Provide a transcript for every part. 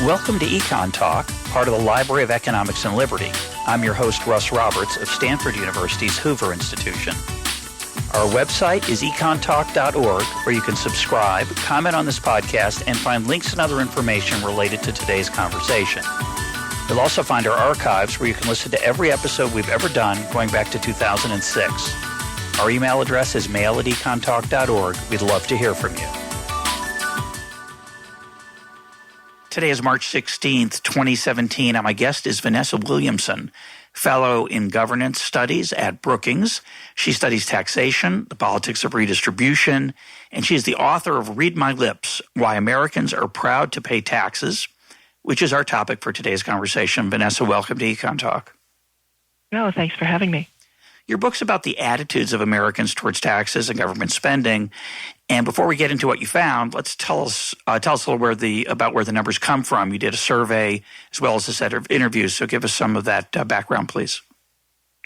Welcome to EconTalk, part of the Library of Economics and Liberty. I'm your host, Russ Roberts of Stanford University's Hoover Institution. Our website is econtalk.org, where you can subscribe, comment on this podcast, and find links and other information related to today's conversation. You'll also find our archives where you can listen to every episode we've ever done going back to 2006. Our email address is mail@econtalk.org. We'd love to hear from you. Today is March 16th, 2017, and my guest is Vanessa Williamson, Fellow in Governance Studies at Brookings. She studies taxation, the politics of redistribution, and she is the author of Read My Lips, Why Americans Are Proud to Pay Taxes, which is our topic for today's conversation. Vanessa, welcome to EconTalk. No, thanks for having me. Your book's about the attitudes of Americans towards taxes and government spending. And before we get into what you found, let's tell us a little about where the numbers come from. You did a survey as well as a set of interviews, so give us some of that background, please.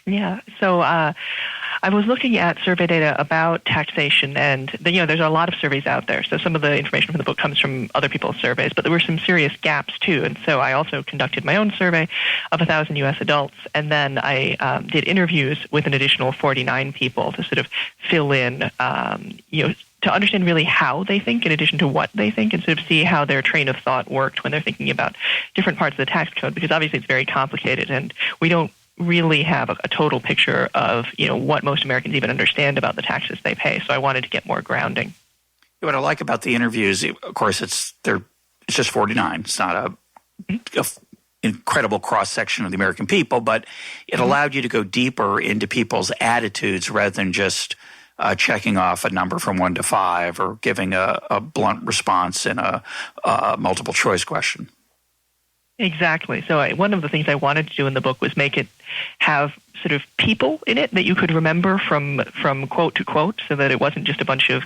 Yeah, so I was looking at survey data about taxation, and there's a lot of surveys out there. So some of the information from the book comes from other people's surveys, but there were some serious gaps too. And so I also conducted my own survey of 1,000 U.S. adults, and then I did interviews with an additional 49 people to sort of fill in, to understand really how they think in addition to what they think, and sort of see how their train of thought worked when they're thinking about different parts of the tax code, because obviously it's very complicated and we don't really have a total picture of what most Americans even understand about the taxes they pay. So I wanted to get more grounding. What I like about the interviews, of course, it's just 49. It's not a incredible cross-section of the American people, but it allowed you to go deeper into people's attitudes rather than just checking off a number from 1 to 5 or giving a blunt response in a multiple choice question. Exactly. So one of the things I wanted to do in the book was make it have sort of people in it that you could remember from quote to quote, so that it wasn't just a bunch of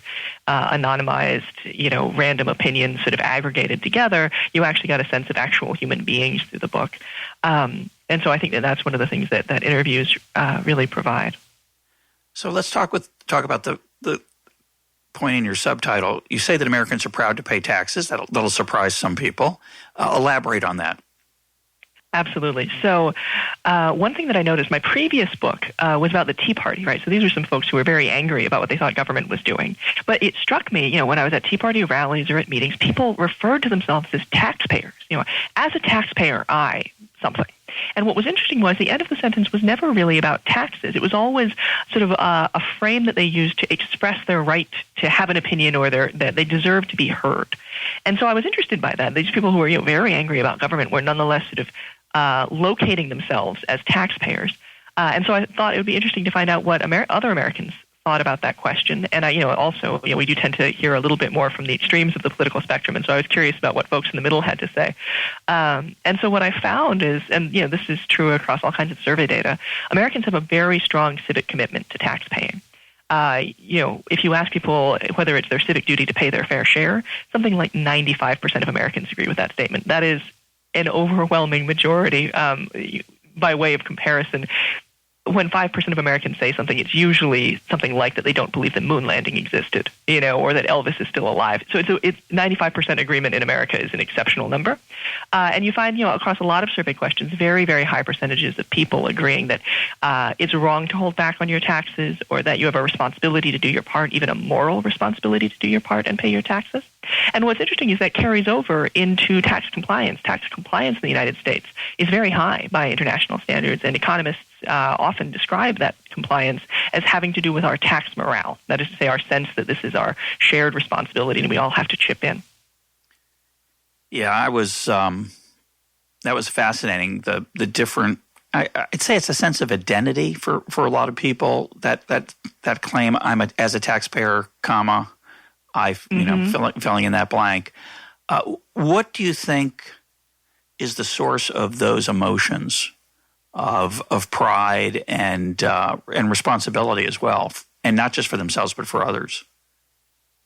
anonymized, random opinions sort of aggregated together. You actually got a sense of actual human beings through the book. And so I think that's one of the things that interviews really provide. So let's talk about the point in your subtitle. You say that Americans are proud to pay taxes. That'll surprise some people. Elaborate on that. Absolutely. So one thing that I noticed, my previous book was about the Tea Party, right? So these are some folks who were very angry about what they thought government was doing. But it struck me, when I was at Tea Party rallies or at meetings, people referred to themselves as taxpayers. As a taxpayer, I something. And what was interesting was the end of the sentence was never really about taxes. It was always sort of a frame that they used to express their right to have an opinion or that they deserve to be heard. And so I was interested by that. These people who were very angry about government were nonetheless sort of locating themselves as taxpayers. And so I thought it would be interesting to find out what other Americans thought about that question. And also we do tend to hear a little bit more from the extremes of the political spectrum, and so I was curious about what folks in the middle had to say. And so what I found is, and this is true across all kinds of survey data, Americans have a very strong civic commitment to tax paying. If you ask people whether it's their civic duty to pay their fair share, something like 95% of Americans agree with that statement. That is an overwhelming majority. By way of comparison, when 5% of Americans say something, it's usually something like that they don't believe the moon landing existed, or that Elvis is still alive. So it's 95% agreement in America is an exceptional number. And you find, across a lot of survey questions, very, very high percentages of people agreeing that it's wrong to hold back on your taxes, or that you have a responsibility to do your part, even a moral responsibility to do your part and pay your taxes. And what's interesting is that carries over into tax compliance. Tax compliance in the United States is very high by international standards, and economists often describe that compliance as having to do with our tax morale. That is to say, our sense that this is our shared responsibility and we all have to chip in. Yeah, that was fascinating. The different, I'd say it's a sense of identity for a lot of people that claim as a taxpayer, filling in that blank. What do you think is the source of those emotions of pride and responsibility as well, and not just for themselves but for others?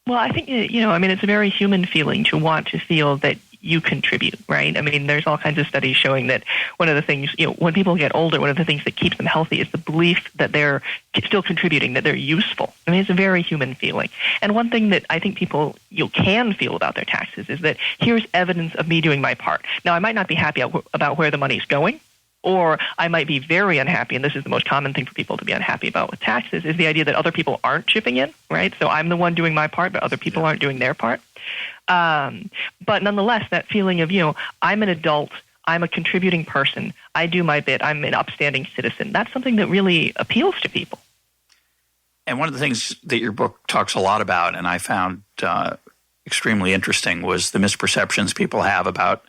Well, I think it's a very human feeling to want to feel that you contribute, right? I mean, there's all kinds of studies showing that one of the things, when people get older, one of the things that keeps them healthy is the belief that they're still contributing, that they're useful. I mean, it's a very human feeling. And one thing that I think people can feel about their taxes is that here's evidence of me doing my part. Now, I might not be happy about where the money's going, or I might be very unhappy, and this is the most common thing for people to be unhappy about with taxes, is the idea that other people aren't chipping in, right? So I'm the one doing my part, but other people aren't doing their part. But nonetheless, that feeling of, I'm an adult, I'm a contributing person, I do my bit, I'm an upstanding citizen, that's something that really appeals to people. And one of the things that your book talks a lot about, and I found extremely interesting, was the misperceptions people have about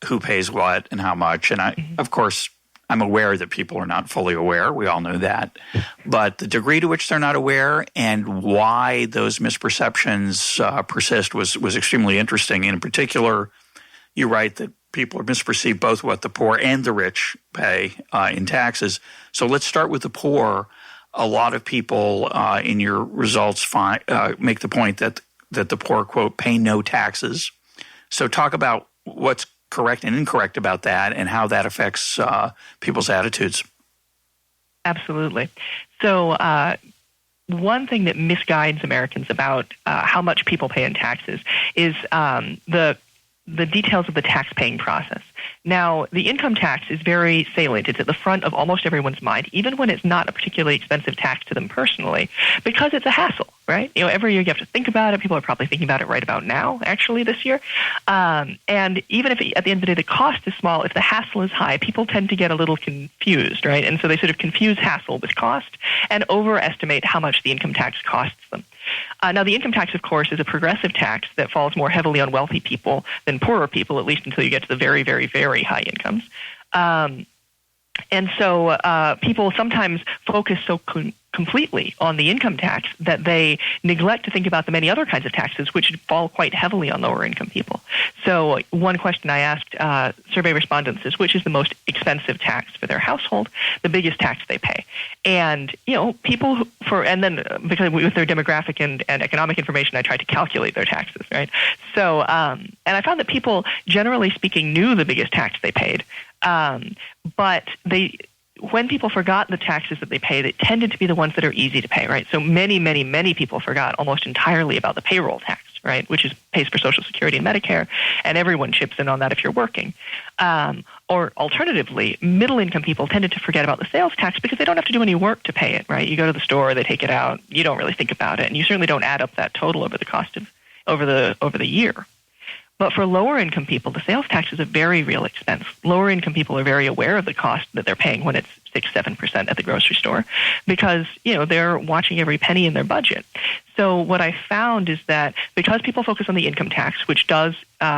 who pays what and how much. And of course, I'm aware that people are not fully aware. We all know that. But the degree to which they're not aware and why those misperceptions persist was extremely interesting. And in particular, you write that people misperceive both what the poor and the rich pay in taxes. So let's start with the poor. A lot of people in your results make the point that the poor, quote, pay no taxes. So talk about what's correct and incorrect about that and how that affects people's attitudes. Absolutely. So one thing that misguides Americans about how much people pay in taxes is the details of the tax-paying process. Now, the income tax is very salient. It's at the front of almost everyone's mind, even when it's not a particularly expensive tax to them personally, because it's a hassle, right? Every year you have to think about it. People are probably thinking about it right about now, actually, this year. And even if at the end of the day the cost is small, if the hassle is high, people tend to get a little confused, right? And so they sort of confuse hassle with cost and overestimate how much the income tax costs them. Now, the income tax, of course, is a progressive tax that falls more heavily on wealthy people than poorer people, at least until you get to the very, very, very high incomes. And so people sometimes focus so completely on the income tax that they neglect to think about the many other kinds of taxes, which fall quite heavily on lower income people. So one question I asked survey respondents is, which is the most expensive tax for their household, the biggest tax they pay? And, people and then because with their demographic and economic information, I tried to calculate their taxes, right? So, and I found that people, generally speaking, knew the biggest tax they paid, but when people forgot the taxes that they paid, it tended to be the ones that are easy to pay, right? So many, many, many people forgot almost entirely about the payroll tax, right, which pays for Social Security and Medicare, and everyone chips in on that if you're working. Or alternatively, middle-income people tended to forget about the sales tax because they don't have to do any work to pay it, right? You go to the store, they take it out, you don't really think about it, and you certainly don't add up that total over the cost of over the year. But for lower-income people, the sales tax is a very real expense. Lower-income people are very aware of the cost that they're paying when it's 6-7% at the grocery store because, they're watching every penny in their budget. So what I found is that because people focus on the income tax, which does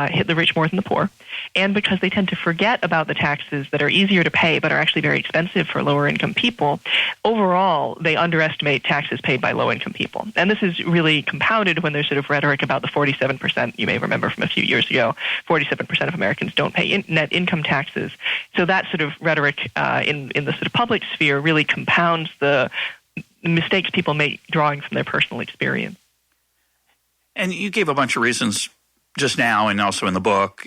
hit the rich more than the poor, and because they tend to forget about the taxes that are easier to pay but are actually very expensive for lower-income people, overall, they underestimate taxes paid by low-income people. And this is really compounded when there's sort of rhetoric about the 47%, you may remember from a few years ago, 47% of Americans don't pay net income taxes. So that sort of rhetoric in the sort of public sphere really compounds the mistakes people make drawing from their personal experience. And you gave a bunch of reasons just now and also in the book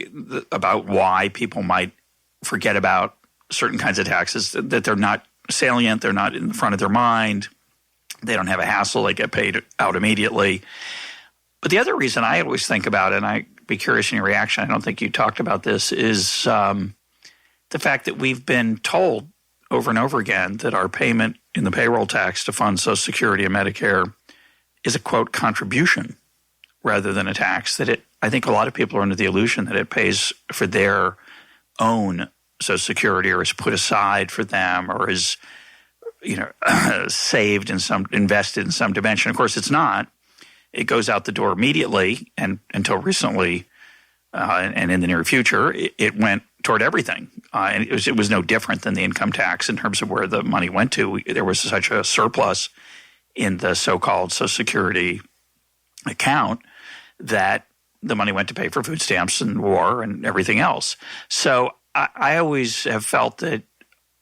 about why people might forget about certain kinds of taxes, that they're not salient, they're not in the front of their mind, they don't have a hassle, they get paid out immediately. But the other reason I always think about it, and I'd be curious in your reaction, I don't think you talked about this, is the fact that we've been told over and over again that our payment in the payroll tax to fund Social Security and Medicare is a, quote, contribution rather than a tax, that I think a lot of people are under the illusion that it pays for their own Social Security or is put aside for them or is, saved in invested in some dimension. Of course, it's not. It goes out the door immediately, and until recently and in the near future, it went toward everything. And it was no different than the income tax in terms of where the money went to. There was such a surplus in the so-called Social Security account that the money went to pay for food stamps and war and everything else. So I always have felt that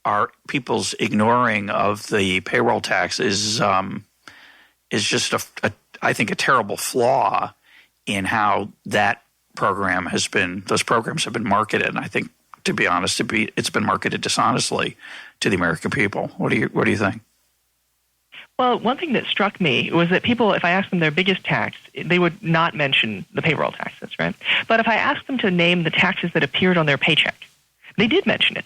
our people's ignoring of the payroll tax is just I think a terrible flaw in how that program those programs have been marketed, and I think, to be honest, it's been marketed dishonestly to the American people. What do you think? Well, one thing that struck me was that people, if I asked them their biggest tax, they would not mention the payroll taxes, right? But if I asked them to name the taxes that appeared on their paycheck, they did mention it.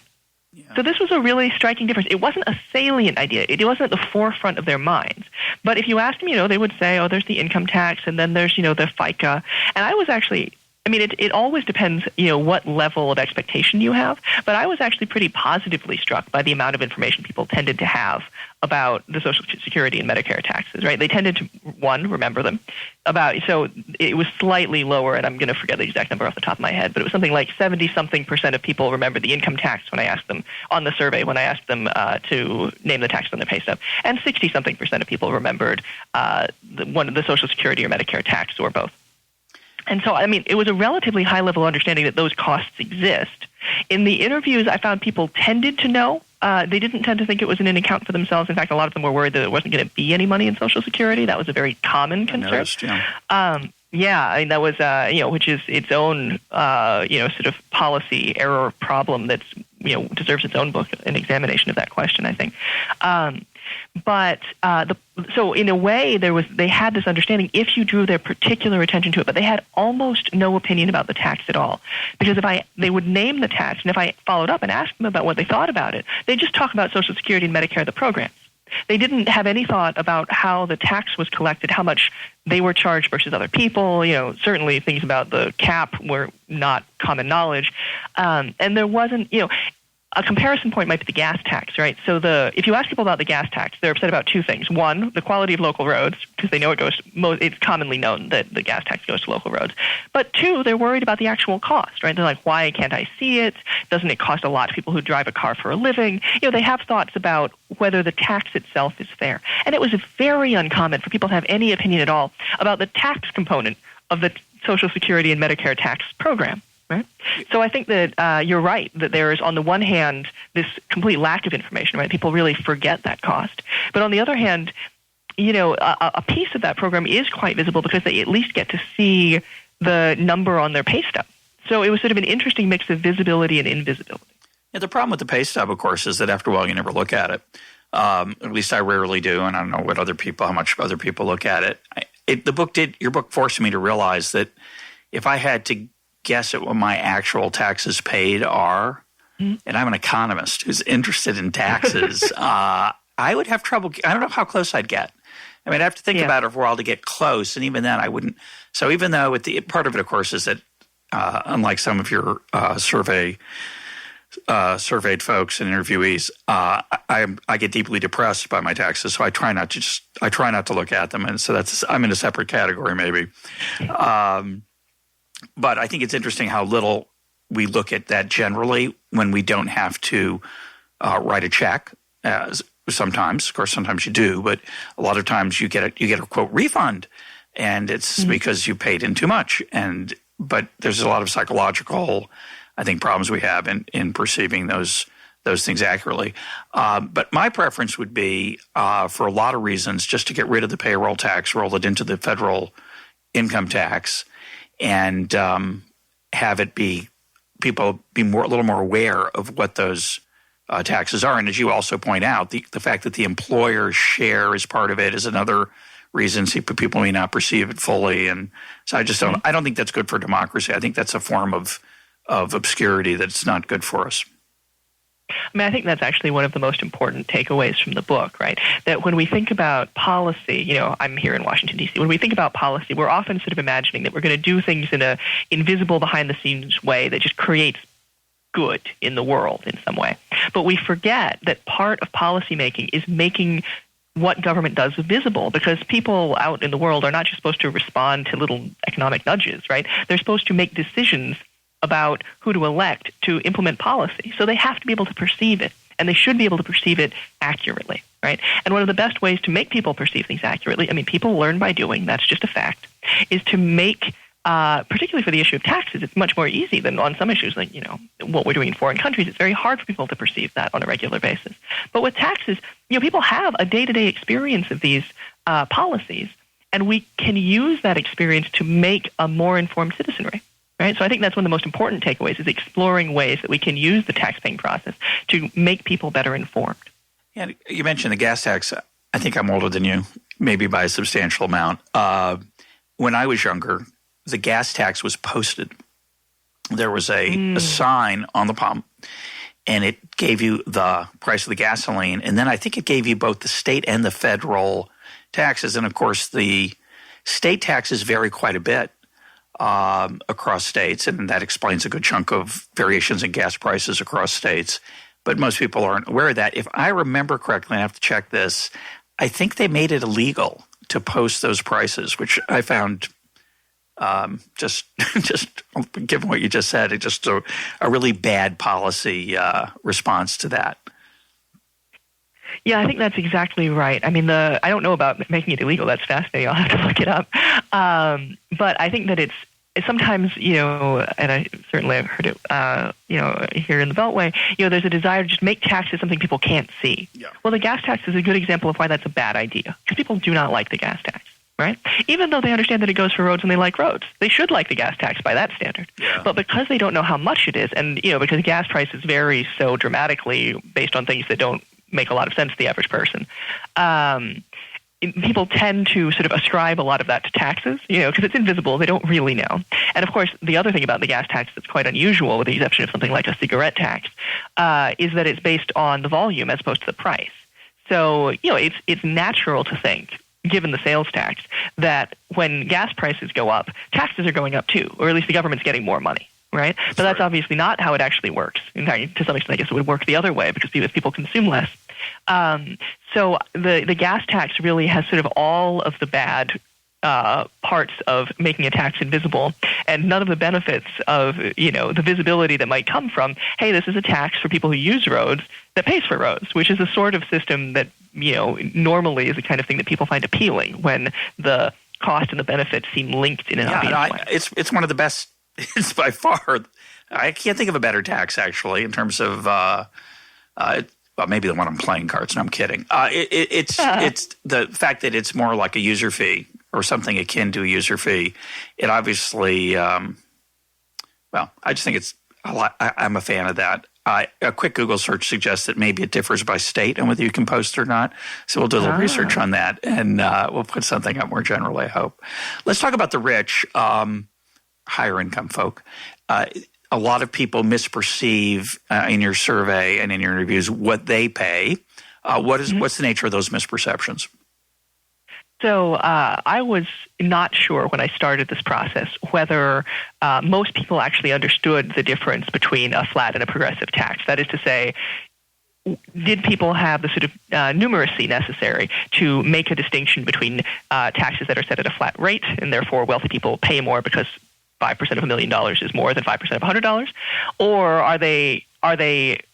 Yeah. So this was a really striking difference. It wasn't a salient idea. It wasn't at the forefront of their minds. But if you asked them, they would say, oh, there's the income tax, and then there's, the FICA. And I was actually, it always depends, what level of expectation you have. But I was actually pretty positively struck by the amount of information people tended to have about the Social Security and Medicare taxes, right? They tended to, one, remember them. So it was slightly lower, and I'm going to forget the exact number off the top of my head, but it was something like 70-something% of people remember the income tax when I asked them on the survey, when I asked them to name the tax on their pay stub, and 60-something% of people remembered the Social Security or Medicare tax or both. And so, it was a relatively high-level understanding that those costs exist. In the interviews, I found people tended to know. They didn't tend to think it was in an account for themselves. In fact, a lot of them were worried that there wasn't going to be any money in Social Security. That was a very common concern. I noticed, yeah. That was, which is its own, sort of policy error problem that's, deserves its own book, an examination of that question, I think. So in a way, they had this understanding if you drew their particular attention to it, but they had almost no opinion about the tax at all. Because they would name the tax, and if I followed up and asked them about what they thought about it, they'd just talk about Social Security and Medicare, the programs. They didn't have any thought about how the tax was collected, how much they were charged versus other people. Certainly things about the cap were not common knowledge. And there wasn't, a comparison point might be the gas tax, right? So if you ask people about the gas tax, they're upset about two things. One, the quality of local roads, because they know it's commonly known that the gas tax goes to local roads. But two, they're worried about the actual cost, right? They're like, why can't I see it? Doesn't it cost a lot to people who drive a car for a living? They have thoughts about whether the tax itself is fair. And it was very uncommon for people to have any opinion at all about the tax component of the Social Security and Medicare tax program. Right? So I think that you're right, that there is, on the one hand, this complete lack of information, right? People really forget that cost. But on the other hand, a piece of that program is quite visible because they at least get to see the number on their pay stub. So it was sort of an interesting mix of visibility and invisibility. Yeah, the problem with the pay stub, of course, is that after a while you never look at it. At least I rarely do, and I don't know how much other people look at it. Your book forced me to realize that if I had to guess at what my actual taxes paid are, and I'm an economist who's interested in taxes, I would have trouble. I don't know how close I'd get. I'd have to think about it for a while to get close, and even then I wouldn't. So even though part of it, of course, is that unlike some of your surveyed folks and interviewees, I get deeply depressed by my taxes, so I try not to look at them, and so I'm in a separate category maybe. But I think it's interesting how little we look at that generally when we don't have to write a check. Sometimes, of course, sometimes you do, but a lot of times you get a quote refund, and it's because you paid in too much. But there's a lot of psychological, I think, problems we have in perceiving those things accurately. But my preference would be, for a lot of reasons, just to get rid of the payroll tax, roll it into the federal income tax, and have it people be a little more aware of what those taxes are. And as you also point out, the fact that the employer's share is part of it is another reason people may not perceive it fully. And so I just I don't think that's good for democracy. I think that's a form of obscurity that's not good for us. I think that's actually one of the most important takeaways from the book, right? That when we think about policy, I'm here in Washington, D.C. When we think about policy, we're often sort of imagining that we're going to do things in a invisible, behind-the-scenes way that just creates good in the world in some way. But we forget that part of policymaking is making what government does visible, because people out in the world are not just supposed to respond to little economic nudges, right? They're supposed to make decisions about who to elect to implement policy. So they have to be able to perceive it, and they should be able to perceive it accurately, right? And one of the best ways to make people perceive things accurately, people learn by doing, that's just a fact, is to make, particularly for the issue of taxes, it's much more easy than on some issues like, what we're doing in foreign countries. It's very hard for people to perceive that on a regular basis. But with taxes, people have a day-to-day experience of these policies, and we can use that experience to make a more informed citizenry. Right? So I think that's one of the most important takeaways is exploring ways that we can use the tax-paying process to make people better informed. Yeah, you mentioned the gas tax. I think I'm older than you, maybe by a substantial amount. When I was younger, the gas tax was posted. There was a sign on the pump, and it gave you the price of the gasoline. And then I think it gave you both the state and the federal taxes. And, of course, the state taxes vary quite a bit across states, and that explains a good chunk of variations in gas prices across states. But most people aren't aware of that. If I remember correctly, I have to check this, I think they made it illegal to post those prices, which I found just given what you just said, it's just a really bad policy response to that. Yeah, I think that's exactly right. I mean, I don't know about making it illegal. That's fascinating. I'll have to look it up. But I think that it's sometimes, and I certainly have heard it, here in the Beltway, there's a desire to just make taxes something people can't see. Yeah. Well, the gas tax is a good example of why that's a bad idea, because people do not like the gas tax, right? Even though they understand that it goes for roads and they like roads. They should like the gas tax by that standard. Yeah. But because they don't know how much it is, and, because gas prices vary so dramatically based on things that don't make a lot of sense to the average person, people tend to sort of ascribe a lot of that to taxes, because it's invisible. They don't really know. And, of course, the other thing about the gas tax that's quite unusual, with the exception of something like a cigarette tax, is that it's based on the volume as opposed to the price. So, it's natural to think, given the sales tax, that when gas prices go up, taxes are going up too, or at least the government's getting more money. Right? But that's obviously not how it actually works. In fact, to some extent, I guess it would work the other way, because if people consume less. So the gas tax really has sort of all of the bad parts of making a tax invisible, and none of the benefits of, the visibility that might come from, hey, this is a tax for people who use roads that pays for roads, which is a sort of system that, normally is the kind of thing that people find appealing when the cost and the benefits seem linked in an obvious way. It's one of the best. It's by far, I can't think of a better tax, actually, in terms of, maybe the one on playing cards, and I'm kidding. It's the fact that it's more like a user fee or something akin to a user fee. It obviously, I just think it's a lot. I'm a fan of that. A quick Google search suggests that maybe it differs by state and whether you can post or not. So we'll do a little research on that, and we'll put something up more generally, I hope. Let's talk about the rich. Higher income folk. A lot of people misperceive in your survey and in your interviews what they pay. What's the nature of those misperceptions? So I was not sure when I started this process whether most people actually understood the difference between a flat and a progressive tax. That is to say, did people have the sort of numeracy necessary to make a distinction between taxes that are set at a flat rate, and therefore wealthy people pay more because 5% of $1 million is more than 5% of $100, or are they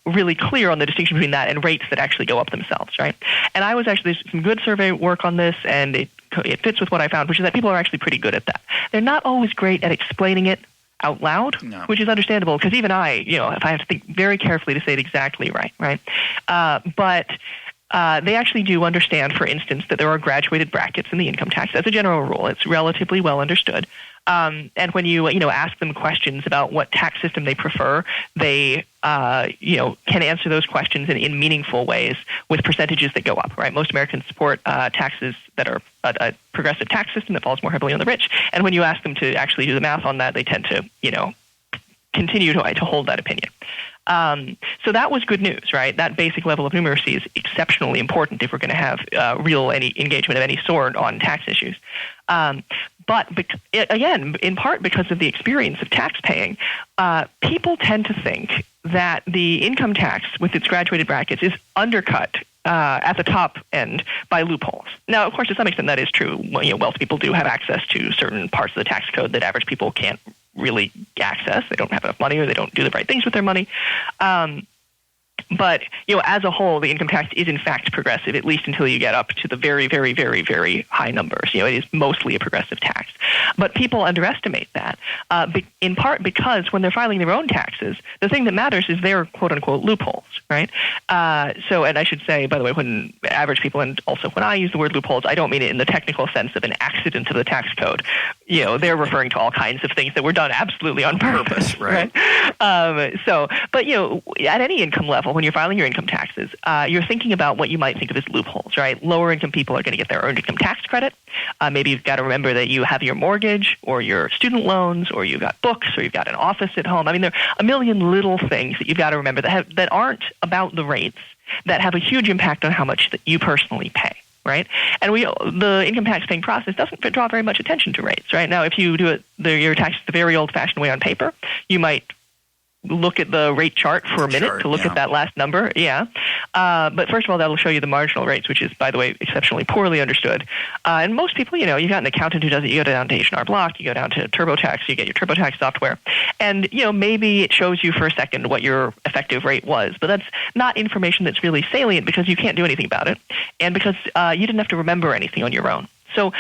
really clear on the distinction between that and rates that actually go up themselves, right? And I was actually, there's some good survey work on this, and it fits with what I found, which is that people are actually pretty good at that. They're not always great at explaining it out loud, which is understandable, because even I, if I have to think very carefully to say it exactly right? But they actually do understand, for instance, that there are graduated brackets in the income tax. As a general rule, it's relatively well understood. And when you ask them questions about what tax system they prefer, they can answer those questions in meaningful ways with percentages that go up. Right? Most Americans support taxes that are a progressive tax system that falls more heavily on the rich. And when you ask them to actually do the math on that, they tend to continue to hold that opinion. So that was good news, right? That basic level of numeracy is exceptionally important if we're going to have any engagement of any sort on tax issues. But again, in part because of the experience of tax paying, people tend to think that the income tax with its graduated brackets is undercut at the top end by loopholes. Now, of course, to some extent that is true. Wealthy people do have access to certain parts of the tax code that average people can't really access. They don't have enough money, or they don't do the right things with their money. But, as a whole, the income tax is in fact progressive, at least until you get up to the very, very, very, very high numbers. It is mostly a progressive tax. But But people underestimate that, in part because when they're filing their own taxes, the thing that matters is their quote-unquote loopholes, right? And I should say, by the way, when average people, and also when I use the word loopholes, I don't mean it in the technical sense of an accident of the tax code. They're referring to all kinds of things that were done absolutely on purpose, right? But at any income level, when you're filing your income taxes, you're thinking about what you might think of as loopholes, right? Lower income people are going to get their earned income tax credit. Maybe you've got to remember that you have your mortgage or your student loans, or you've got books, or you've got an office at home. I mean, there are a million little things that you've got to remember that aren't about the rates, that have a huge impact on how much that you personally pay. Right, and the income tax paying process doesn't draw very much attention to rates. Right now, if you do your taxes the very old-fashioned way on paper, you might look at the rate chart for a minute to look at that last number. But first of all, that'll show you the marginal rates, which is, by the way, exceptionally poorly understood. And most people, you got an accountant who does it. You go down to H&R Block, you go down to TurboTax, you get your TurboTax software, and maybe it shows you for a second what your effective rate was. But that's not information that's really salient because you can't do anything about it, and because you didn't have to remember anything on your own. So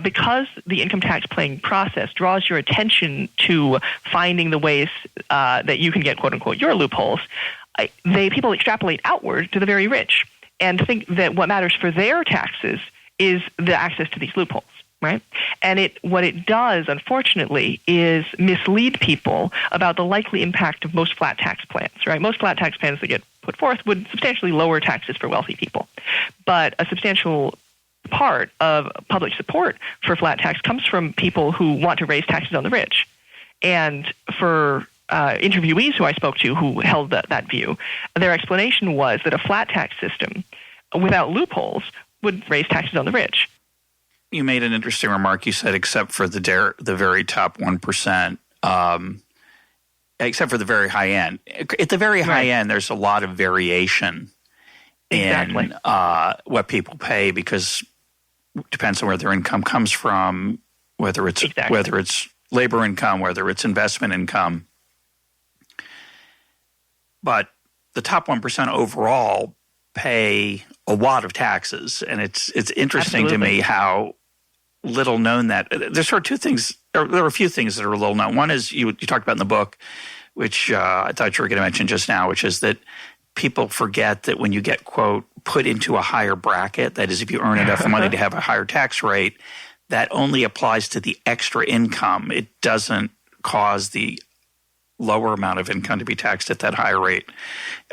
because the income tax paying process draws your attention to finding the ways that you can get, quote-unquote, your loopholes, people extrapolate outward to the very rich and think that what matters for their taxes is the access to these loopholes, right? And what it does, unfortunately, is mislead people about the likely impact of most flat tax plans, right? Most flat tax plans that get put forth would substantially lower taxes for wealthy people. But a substantial part of public support for flat tax comes from people who want to raise taxes on the rich. And for interviewees who I spoke to who held that view, their explanation was that a flat tax system without loopholes would raise taxes on the rich. You made an interesting remark. You said except for the very top 1%, except for the very high end. At the very high end, there's a lot of variation in what people pay because it depends on where their income comes from, whether it's labor income, whether it's investment income. But the top 1% overall pay a lot of taxes, and it's interesting to me how little known that. There's sort of two things. There are a few things that are little known. One is you talked about in the book, which I thought you were going to mention just now, which is that people forget that when you get, quote, put into a higher bracket, that is if you earn enough money to have a higher tax rate, that only applies to the extra income. It doesn't cause the lower amount of income to be taxed at that higher rate.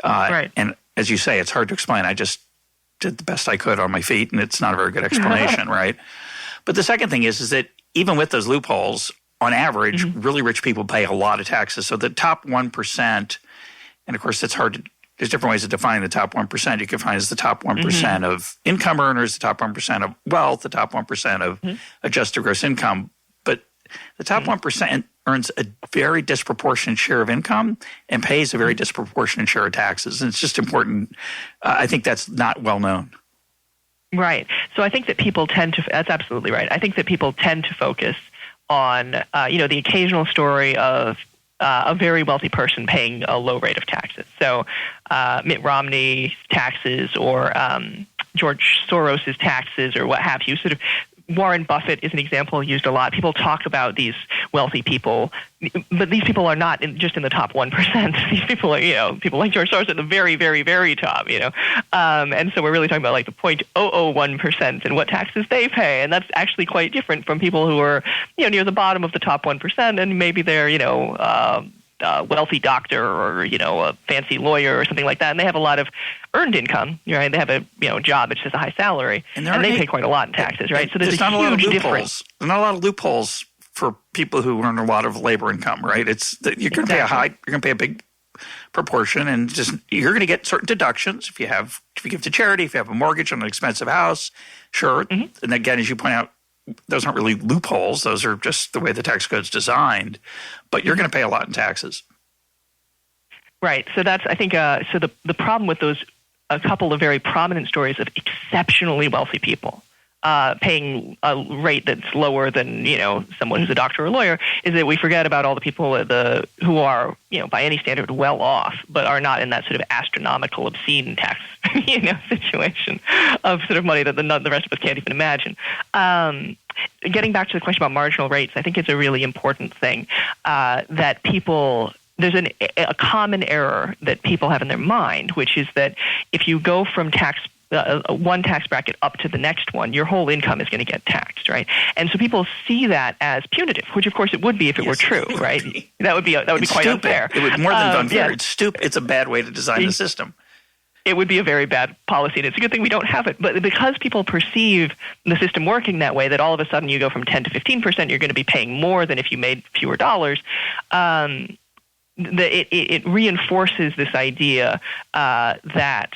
Right. And as you say, it's hard to explain. I just did the best I could on my feet, and it's not a very good explanation, right? But the second thing is that even with those loopholes, on average, really rich people pay a lot of taxes. So the top 1%, and of course it's hard to – there's different ways of defining the top 1%. You can find as the top 1% of income earners, the top 1% of wealth, the top 1% of adjusted gross income. But the top 1% earns a very disproportionate share of income and pays a very disproportionate share of taxes. And it's just important. I think that's not well known. Right. So I think that people tend to – that's absolutely right. I think that people tend to focus on, the occasional story of a very wealthy person paying a low rate of taxes. So Mitt Romney's taxes or George Soros's taxes or what have you. Sort of Warren Buffett is an example used a lot. People talk about these wealthy people, but these people are not just in the top 1%. These people are, people like George Soros at the very, very, very top, And so we're really talking about like the 0.001% and what taxes they pay. And that's actually quite different from people who are, near the bottom of the top 1% and maybe they're, a wealthy doctor or, a fancy lawyer or something like that. And they have a lot of earned income, right? They have a, job which has a high salary and they pay quite a lot in taxes, right? So there's a huge difference. There's not a lot of loopholes for people who earn a lot of labor income, right? It's that you're going to pay a big proportion and just you're going to get certain deductions if you give to charity, if you have a mortgage on an expensive house, sure. And again, as you point out, those aren't really loopholes. Those are just the way the tax code's designed. But you're going to pay a lot in taxes. Right. So that's, I think, so the problem with those, a couple of very prominent stories of exceptionally wealthy people paying a rate that's lower than, someone who's a doctor or a lawyer, is that we forget about all the people who are, by any standard well off, but are not in that sort of astronomical, obscene tax, situation of sort of money that the rest of us can't even imagine. Getting back to the question about marginal rates, I think it's a really important thing that people. There's a common error that people have in their mind, which is that if you go from one tax bracket up to the next one, your whole income is going to get taxed, right? And so people see that as punitive, which of course it would be if it were true, right? That would be quite stupid. Unfair. It would more than unfair. Yeah. It's stupid. It's a bad way to design the system. It would be a very bad policy, and it's a good thing we don't have it. But because people perceive the system working that way, that all of a sudden you go from 10 to 15%, you're going to be paying more than if you made fewer dollars. It reinforces this idea that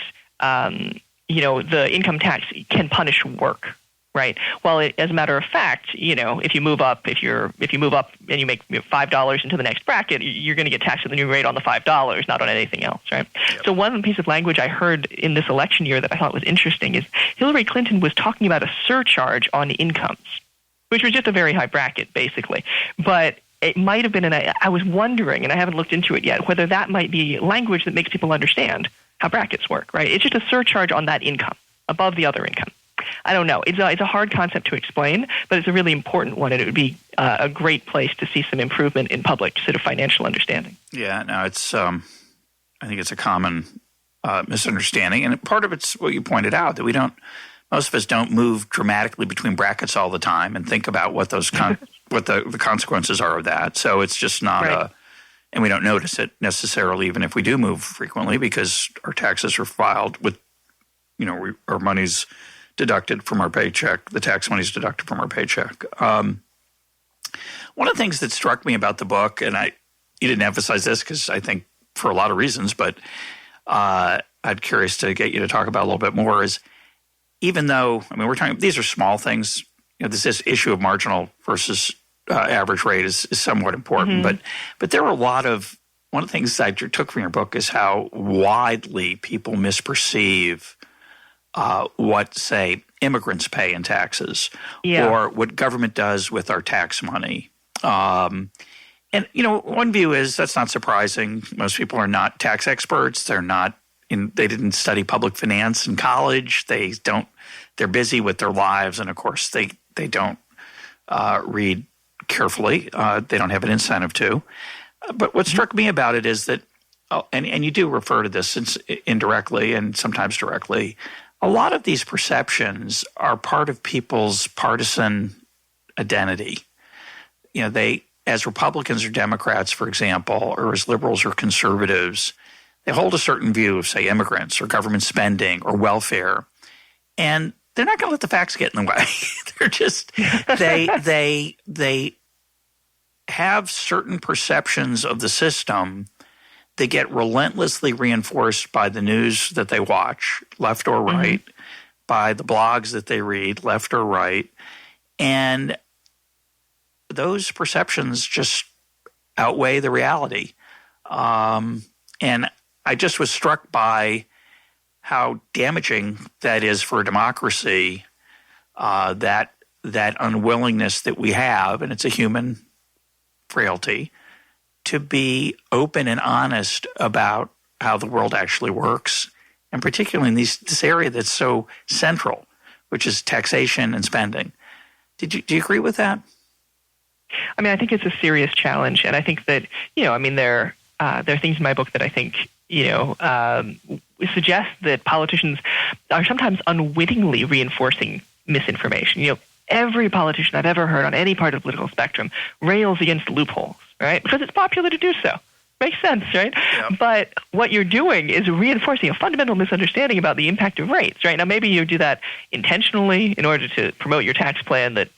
the income tax can punish work, right? Well, as a matter of fact, if you move up and you make $5 into the next bracket, you're going to get taxed at the new rate on the $5, not on anything else, right? Yep. So one piece of language I heard in this election year that I thought was interesting is Hillary Clinton was talking about a surcharge on incomes, which was just a very high bracket, basically, but it might have been, I was wondering, and I haven't looked into it yet, whether that might be language that makes people understand how brackets work, right? It's just a surcharge on that income, above the other income. I don't know. It's a hard concept to explain, but it's a really important one, and it would be a great place to see some improvement in public sort of financial understanding. Yeah, no, it's I think it's a common misunderstanding, and part of it's what you pointed out, that most of us don't move dramatically between brackets all the time and think about what those what the consequences are of that. So it's just not right. And we don't notice it necessarily, even if we do move frequently, because our taxes are filed with, our money's deducted from our paycheck. The tax money's deducted from our paycheck. One of the things that struck me about the book, and you didn't emphasize this because I think for a lot of reasons, but I'm curious to get you to talk about a little bit more, is even though, we're talking, these are small things, this issue of marginal versus average rate is somewhat important, mm-hmm. but there are one of the things I took from your book is how widely people misperceive what, say, immigrants pay in taxes, or what government does with our tax money. And, one view is that's not surprising. Most people are not tax experts. They didn't study public finance in college. They're busy with their lives. And of course they don't read carefully. They don't have an incentive to. But what struck me about it is that, and you do refer to this indirectly and sometimes directly, a lot of these perceptions are part of people's partisan identity. They, as Republicans or Democrats, for example, or as liberals or conservatives, they hold a certain view of, say, immigrants or government spending or welfare, and they're not going to let the facts get in the way. They're just they have certain perceptions of the system that get relentlessly reinforced by the news that they watch, left or right, mm-hmm. by the blogs that they read, left or right, and those perceptions just outweigh the reality. And I just was struck by how damaging that is for a democracy, that unwillingness that we have, and it's a human frailty, to be open and honest about how the world actually works, and particularly in this area that's so central, which is taxation and spending. Do you agree with that? I think it's a serious challenge, and I think that there are things in my book that I think suggest that politicians are sometimes unwittingly reinforcing misinformation. Every politician I've ever heard on any part of the political spectrum rails against loopholes, right? Because it's popular to do so. Makes sense, right? Yeah. But what you're doing is reinforcing a fundamental misunderstanding about the impact of rates, right? Now, maybe you do that intentionally in order to promote your tax plan that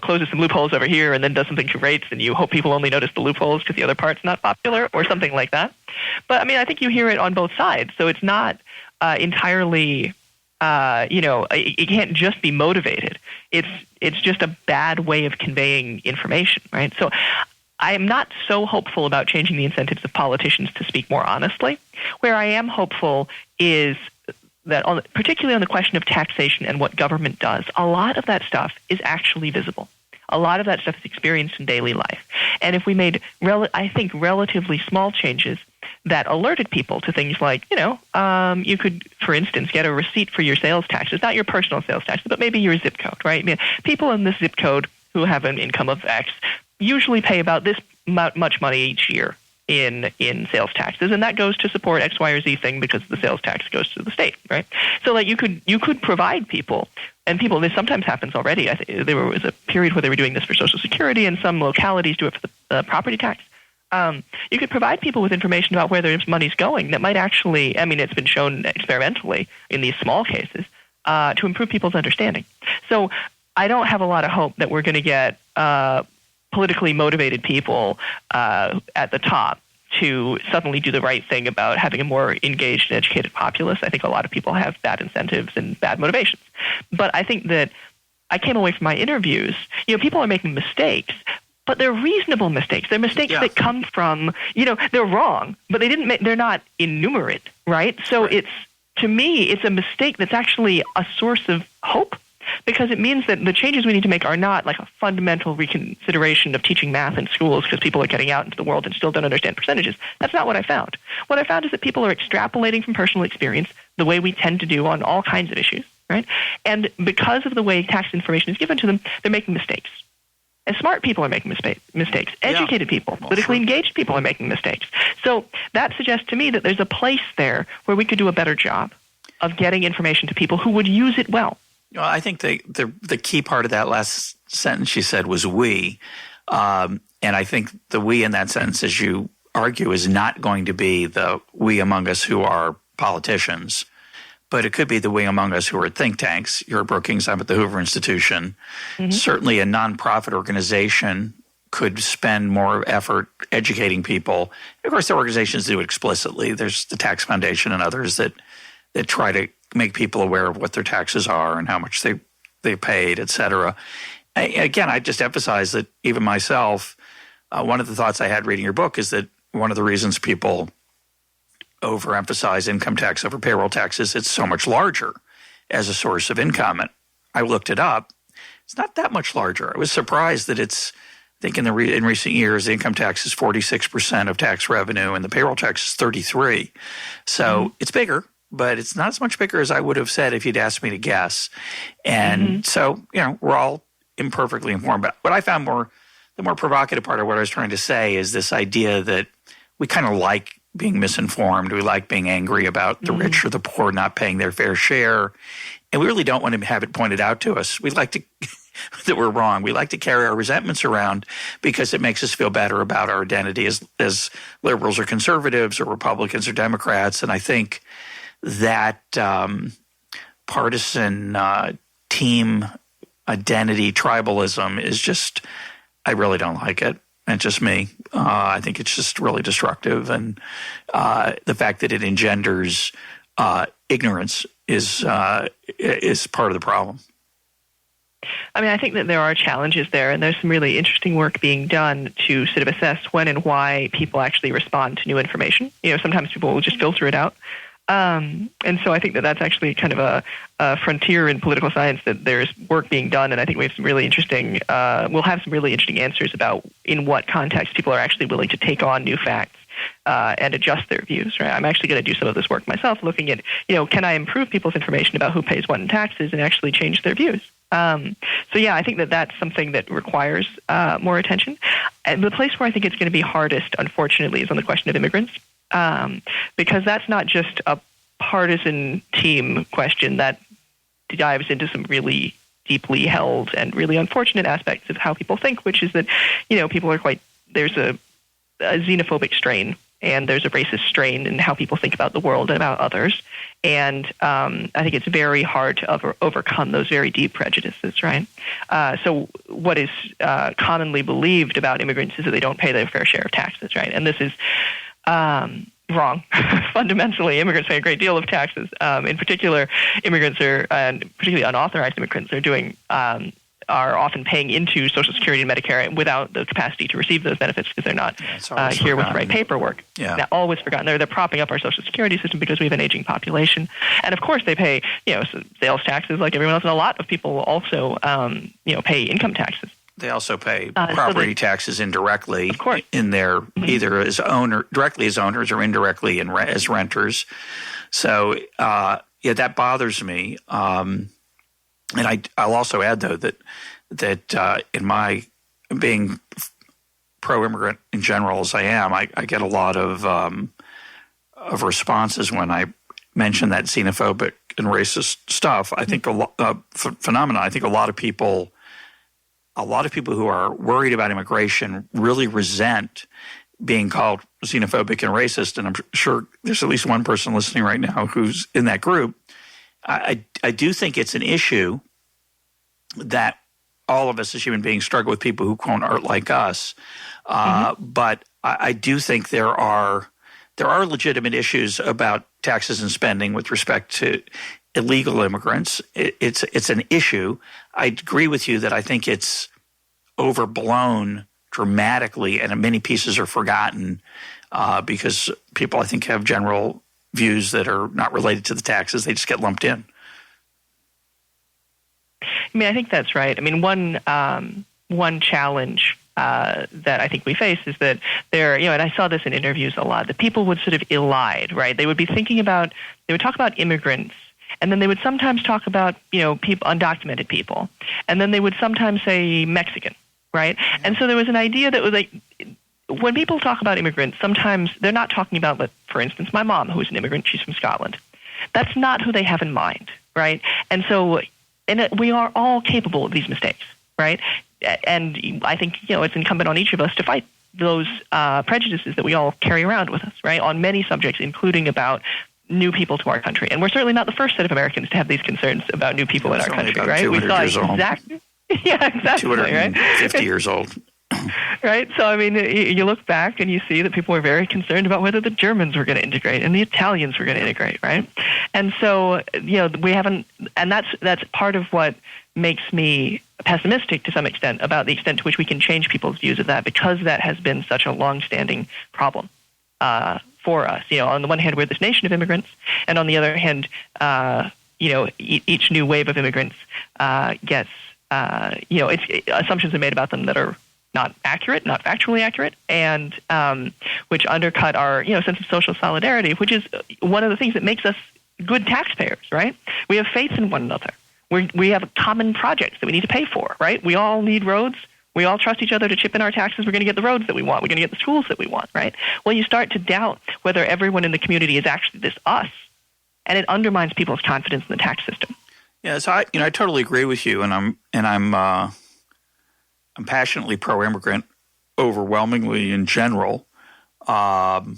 closes some loopholes over here and then does something to rates, and you hope people only notice the loopholes because the other part's not popular or something like that. But, I think you hear it on both sides. So it's not entirely, it can't just be motivated. It's just a bad way of conveying information, right? So I am not so hopeful about changing the incentives of politicians to speak more honestly. Where I am hopeful is that particularly on the question of taxation and what government does, a lot of that stuff is actually visible. A lot of that stuff is experienced in daily life. And if we made, I think, relatively small changes that alerted people to things like, you could, for instance, get a receipt for your sales taxes, not your personal sales taxes, but maybe your zip code, right? I mean, people in this zip code who have an income of X usually pay about this much money each year in sales taxes, and that goes to support X, Y, or Z thing because the sales tax goes to the state, right? So like you could provide people, and this sometimes happens already. I think there was a period where they were doing this for Social Security, and some localities do it for the property tax. You could provide people with information about where their money's going that might actually, it's been shown experimentally in these small cases, to improve people's understanding. So I don't have a lot of hope that we're going to get politically motivated people at the top to suddenly do the right thing about having a more engaged and educated populace. I think a lot of people have bad incentives and bad motivations. But I think that I came away from my interviews, people are making mistakes, but they're reasonable mistakes. They're mistakes that come from, they're wrong, but they're not innumerate, right? So to me, it's a mistake that's actually a source of hope, because it means that the changes we need to make are not like a fundamental reconsideration of teaching math in schools because people are getting out into the world and still don't understand percentages. That's not what I found. What I found is that people are extrapolating from personal experience the way we tend to do on all kinds of issues, right? And because of the way tax information is given to them, they're making mistakes. And smart people are making mistakes. Educated people, politically engaged people are making mistakes. So that suggests to me that there's a place there where we could do a better job of getting information to people who would use it well. I think the key part of that last sentence you said was we. And I think the we in that sentence, as you argue, is not going to be the we among us who are politicians, but it could be the we among us who are at think tanks. You're at Brookings, I'm at the Hoover Institution. Mm-hmm. Certainly a nonprofit organization could spend more effort educating people. Of course, there are organizations that do it explicitly. There's the Tax Foundation and others that try to make people aware of what their taxes are and how much they paid, et cetera. Again, I just emphasize that even myself, one of the thoughts I had reading your book is that one of the reasons people overemphasize income tax over payroll taxes, it's so much larger as a source of income. And I looked it up. It's not that much larger. I was surprised that it's, I think in recent years, the income tax is 46% of tax revenue and the payroll tax is 33%. So it's bigger, but it's not as much bigger as I would have said if you'd asked me to guess. And so, we're all imperfectly informed. But what I found the more provocative part of what I was trying to say is this idea that we kind of like being misinformed. We like being angry about the rich or the poor not paying their fair share. And we really don't want to have it pointed out to us. We like to that we're wrong. We like to carry our resentments around because it makes us feel better about our identity as liberals or conservatives or Republicans or Democrats. And I think that partisan team identity tribalism is just, I really don't like it. It's just me. I think it's just really destructive. And the fact that it engenders ignorance is part of the problem. I think that there are challenges there, and there's some really interesting work being done to sort of assess when and why people actually respond to new information. Sometimes people will just filter it out. And so I think that that's actually kind of a frontier in political science, that there's work being done, and I think we have some really interesting, we'll have some really interesting answers about in what context people are actually willing to take on new facts and adjust their views, right? I'm actually going to do some of this work myself, looking at, can I improve people's information about who pays what in taxes and actually change their views? So yeah, I think that that's something that requires more attention. And the place where I think it's going to be hardest, unfortunately, is on the question of immigrants. Because that's not just a partisan team question that dives into some really deeply held and really unfortunate aspects of how people think, which is that, people are there's a xenophobic strain and there's a racist strain in how people think about the world and about others. And I think it's very hard to overcome those very deep prejudices, right? So what is commonly believed about immigrants is that they don't pay their fair share of taxes, right? And this is wrong. Fundamentally, immigrants pay a great deal of taxes. In particular, immigrants and particularly unauthorized immigrants, are doing are often paying into Social Security and Medicare without the capacity to receive those benefits because they're not here with the right paperwork. Yeah. Now, always forgotten. They're propping up our Social Security system because we have an aging population. And, of course, they pay, sales taxes like everyone else. And a lot of people also, pay income taxes. They also pay property taxes indirectly in their either as directly as owners or indirectly as renters. So, that bothers me. And I'll also add, though, that in my being pro-immigrant in general as I am, I get a lot of responses when I mention that xenophobic and racist stuff. I think phenomenon. I think a lot of people who are worried about immigration really resent being called xenophobic and racist, and I'm sure there's at least one person listening right now who's in that group. I do think it's an issue that all of us as human beings struggle with people who, quote, aren't like us. But I do think there are legitimate issues about taxes and spending with respect to illegal immigrants. It's an issue. I agree with you that I think it's overblown dramatically, and many pieces are forgotten because people, I think, have general views that are not related to the taxes. They just get lumped in. I mean, I think that's right. I mean, one challenge that I think we face is that and I saw this in interviews a lot, that people would sort of elide, right? They would be they would talk about immigrants, and then they would sometimes talk about, people, undocumented people, and then they would sometimes say Mexican, right? And so there was an idea that was like, when people talk about immigrants, sometimes they're not talking about, for instance, my mom, who's an immigrant, she's from Scotland. That's not who they have in mind, right? And so we are all capable of these mistakes, right? And I think, it's incumbent on each of us to fight those prejudices that we all carry around with us, right, on many subjects, including about new people to our country. And we're certainly not the first set of Americans to have these concerns about new people in our country, right? We saw exactly. Yeah, exactly. 250 years old. Right? So, I mean, you look back and you see that people were very concerned about whether the Germans were going to integrate and the Italians were going to integrate, right? And so, we haven't, and that's part of what makes me pessimistic to some extent about the extent to which we can change people's views of that, because that has been such a long-standing problem for us. On the one hand, we're this nation of immigrants, and on the other hand, each new wave of immigrants gets, assumptions are made about them that are not accurate, not factually accurate, and which undercut our, sense of social solidarity, which is one of the things that makes us good taxpayers, right? We have faith in one another. We have common projects that we need to pay for, right? We all need roads. We all trust each other to chip in our taxes. We're going to get the roads that we want. We're going to get the schools that we want, right? Well, you start to doubt whether everyone in the community is actually this us, and it undermines people's confidence in the tax system. Yeah, so I totally agree with you, and I'm passionately pro-immigrant, overwhelmingly in general, in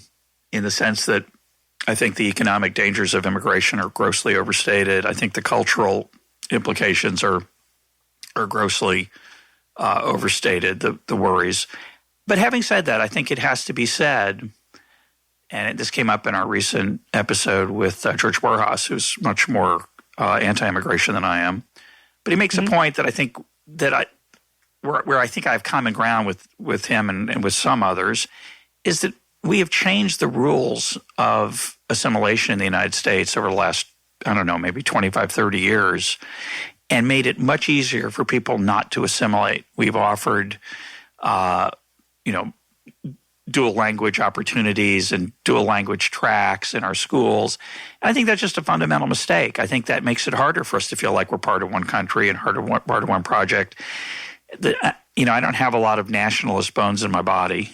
the sense that I think the economic dangers of immigration are grossly overstated. I think the cultural implications are grossly overstated, the worries. But having said that, I think it has to be said, and this came up in our recent episode with George Warhas, who's much more anti-immigration than I am. But he makes a point that I think where I think I have common ground with him and with some others, is that we have changed the rules of assimilation in the United States over the last, I don't know, maybe 25, 30 years, and made it much easier for people not to assimilate. We've offered, dual language opportunities and dual language tracks in our schools. And I think that's just a fundamental mistake. I think that makes it harder for us to feel like we're part of one country and part of one project. I don't have a lot of nationalist bones in my body,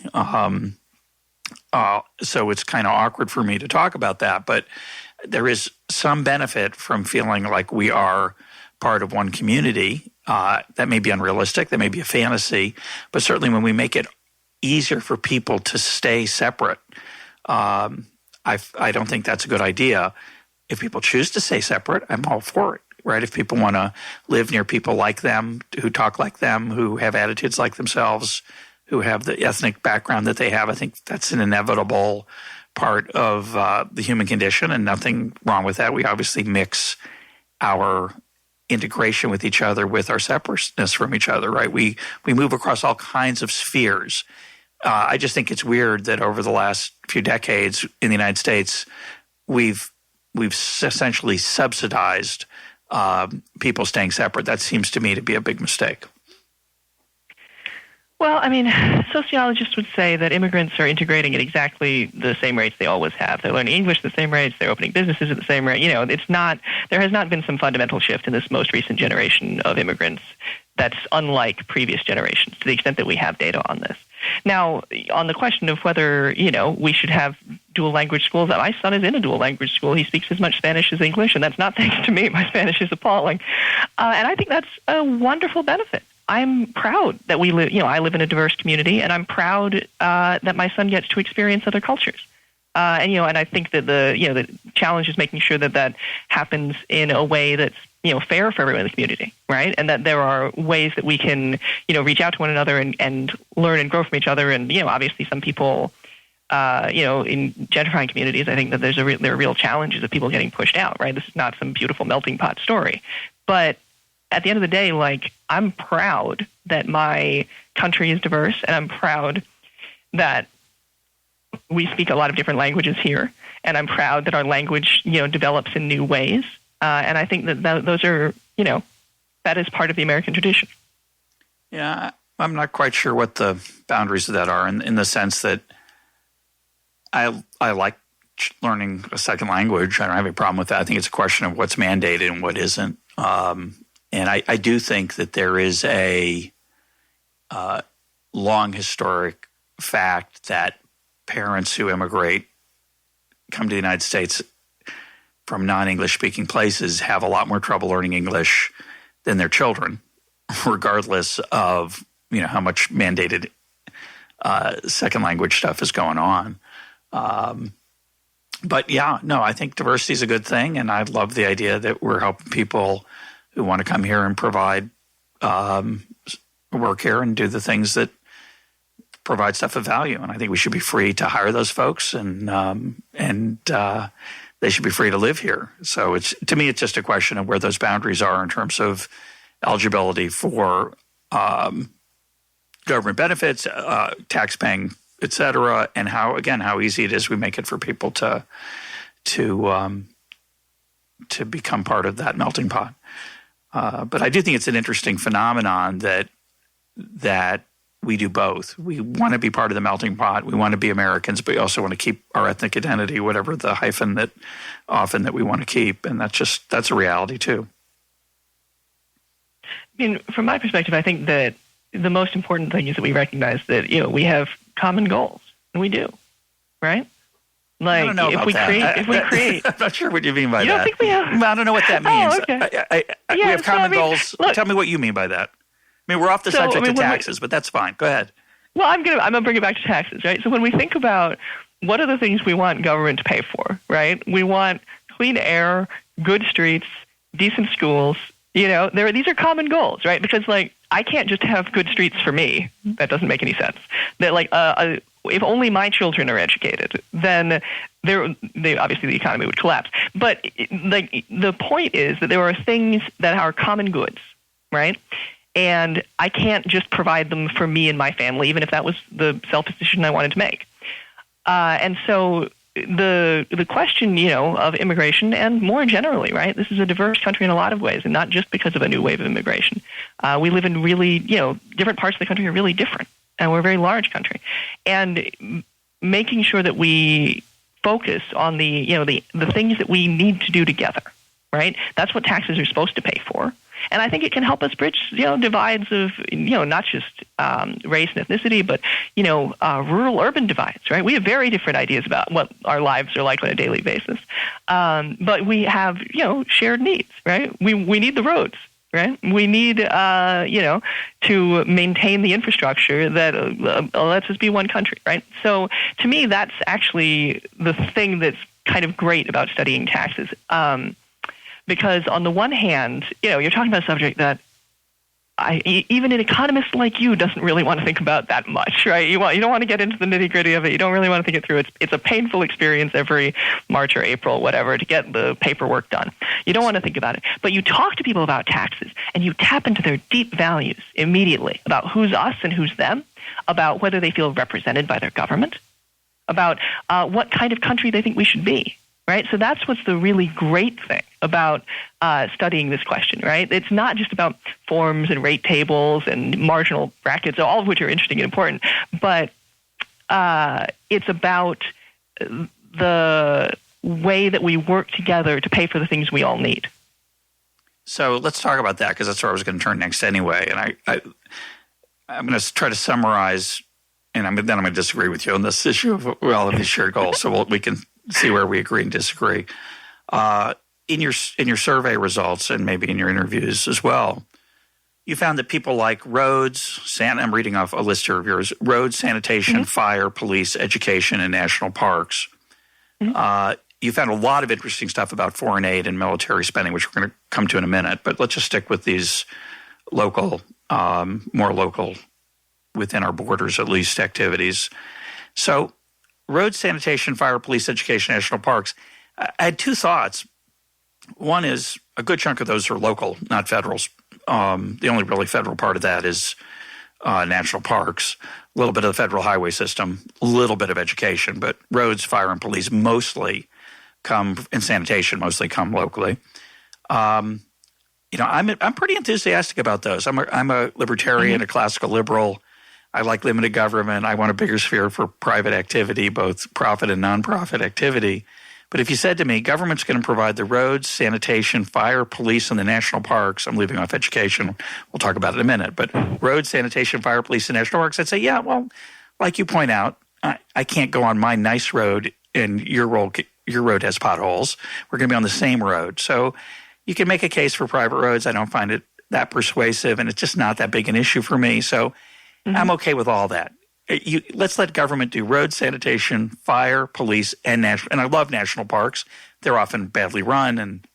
so it's kind of awkward for me to talk about that. But there is some benefit from feeling like we are part of one community. That may be unrealistic, that may be a fantasy, but certainly when we make it easier for people to stay separate, I don't think that's a good idea. If people choose to stay separate, I'm all for it. Right? If people want to live near people like them, who talk like them, who have attitudes like themselves, who have the ethnic background that they have, I think that's an inevitable part of the human condition, and nothing wrong with that. We obviously mix our integration with each other with our separateness from each other, right? We move across all kinds of spheres. I just think it's weird that over the last few decades in the United States, we've essentially subsidized people staying separate. That seems to me to be a big mistake. Well, I mean, sociologists would say that immigrants are integrating at exactly the same rates they always have. They're learning English at the same rates. They're opening businesses at the same rate. There has not been some fundamental shift in this most recent generation of immigrants that's unlike previous generations, to the extent that we have data on this. Now, on the question of whether, we should have dual language schools, my son is in a dual language school. He speaks as much Spanish as English, and that's not thanks to me. My Spanish is appalling. And I think that's a wonderful benefit. I'm proud that we live, I live in a diverse community, and I'm proud that my son gets to experience other cultures. And I think that the challenge is making sure that happens in a way that's, fair for everyone in the community, right? And that there are ways that we can, reach out to one another and learn and grow from each other. And, obviously some people, in gentrifying communities, I think that there are real challenges of people getting pushed out, right? This is not some beautiful melting pot story. But at the end of the day, I'm proud that my country is diverse, and I'm proud that we speak a lot of different languages here, and I'm proud that our language, develops in new ways. And I think that those are, that is part of the American tradition. Yeah, I'm not quite sure what the boundaries of that are in the sense that I like learning a second language. I don't have any problem with that. I think it's a question of what's mandated and what isn't. And I do think that there is a long historic fact that parents who immigrate, come to the United States from non-English speaking places, have a lot more trouble learning English than their children, regardless of how much mandated second language stuff is going on. But yeah, no, I think diversity is a good thing, and I love the idea that we're helping people who want to come here and provide work here and do the things that provide stuff of value. And I think we should be free to hire those folks, and they should be free to live here. So to me, it's just a question of where those boundaries are in terms of eligibility for government benefits, tax paying, et cetera, and how easy it is we make it for people to become part of that melting pot. But I do think it's an interesting phenomenon that we do both. We want to be part of the melting pot. We want to be Americans, but we also want to keep our ethnic identity, whatever the hyphen that we want to keep. And that's a reality too. I mean, from my perspective, I think that the most important thing is that we recognize that, we have common goals, and we do, right? I don't know about that. If we create, I'm not sure what you mean by that. You don't think we have? I don't know what that means. Oh, okay. We have common goals. Look, tell me what you mean by that. I mean, we're off the subject of taxes, but that's fine. Go ahead. Well, I'm gonna bring it back to taxes, right? So when we think about what are the things we want government to pay for, right? We want clean air, good streets, decent schools. These are common goals, right? Because I can't just have good streets for me. That doesn't make any sense. That if only my children are educated, then obviously the economy would collapse. But the point is that there are things that are common goods, right? And I can't just provide them for me and my family, even if that was the selfish decision I wanted to make. And so the question, of immigration, and more generally, right? This is a diverse country in a lot of ways, and not just because of a new wave of immigration. We live in really, different parts of the country are really different, and we're a very large country. And making sure that we focus on the things that we need to do together, right? That's what taxes are supposed to pay for. And I think it can help us bridge, divides of, not just race and ethnicity, but, rural-urban divides, right? We have very different ideas about what our lives are like on a daily basis. But we have, shared needs, right? We need the roads, right? We need, to maintain the infrastructure that lets us be one country, right? So to me, that's actually the thing that's kind of great about studying taxes. Because on the one hand, you're talking about a subject that even an economist like you doesn't really want to think about that much, right? You don't want to get into the nitty-gritty of it. You don't really want to think it through. It's a painful experience every March or April, whatever, to get the paperwork done. You don't want to think about it. But you talk to people about taxes, and you tap into their deep values immediately about who's us and who's them, about whether they feel represented by their government, about what kind of country they think we should be. Right? So that's what's the really great thing about studying this question, right? It's not just about forms and rate tables and marginal brackets, all of which are interesting and important, but it's about the way that we work together to pay for the things we all need. So let's talk about that, because that's where I was going to turn next anyway. And I'm going to try to summarize, and then I'm going to disagree with you on this issue of all of these shared goals, so we can see where we agree and disagree. In your survey results, and maybe in your interviews as well, you found that people like roads, I'm reading off a list here of yours: roads, sanitation, fire, police, education, and national parks. You found a lot of interesting stuff about foreign aid and military spending, which we're going to come to in a minute. But let's just stick with these local, more local, within our borders at least, activities. So roads, sanitation, fire, police, education, national parks. I had two thoughts. One is a good chunk of those are local, not federals. The only really federal part of that is national parks, a little bit of the federal highway system, a little bit of education, but roads, fire, and police mostly come, and sanitation mostly come locally. I'm pretty enthusiastic about those. I'm a libertarian, a classical liberal. I like limited government. I want a bigger sphere for private activity, both profit and nonprofit activity. But if you said to me, government's going to provide the roads, sanitation, fire, police, and the national parks — I'm leaving off education. We'll talk about it in a minute. But roads, sanitation, fire, police, and national parks — I'd say, yeah, well, like you point out, I can't go on my nice road and your road has potholes. We're going to be on the same road. So you can make a case for private roads. I don't find it that persuasive, and it's just not that big an issue for me. So I'm okay with all that. Let's let government do roads, sanitation, fire, police, and national. And I love national parks. They're often badly run, and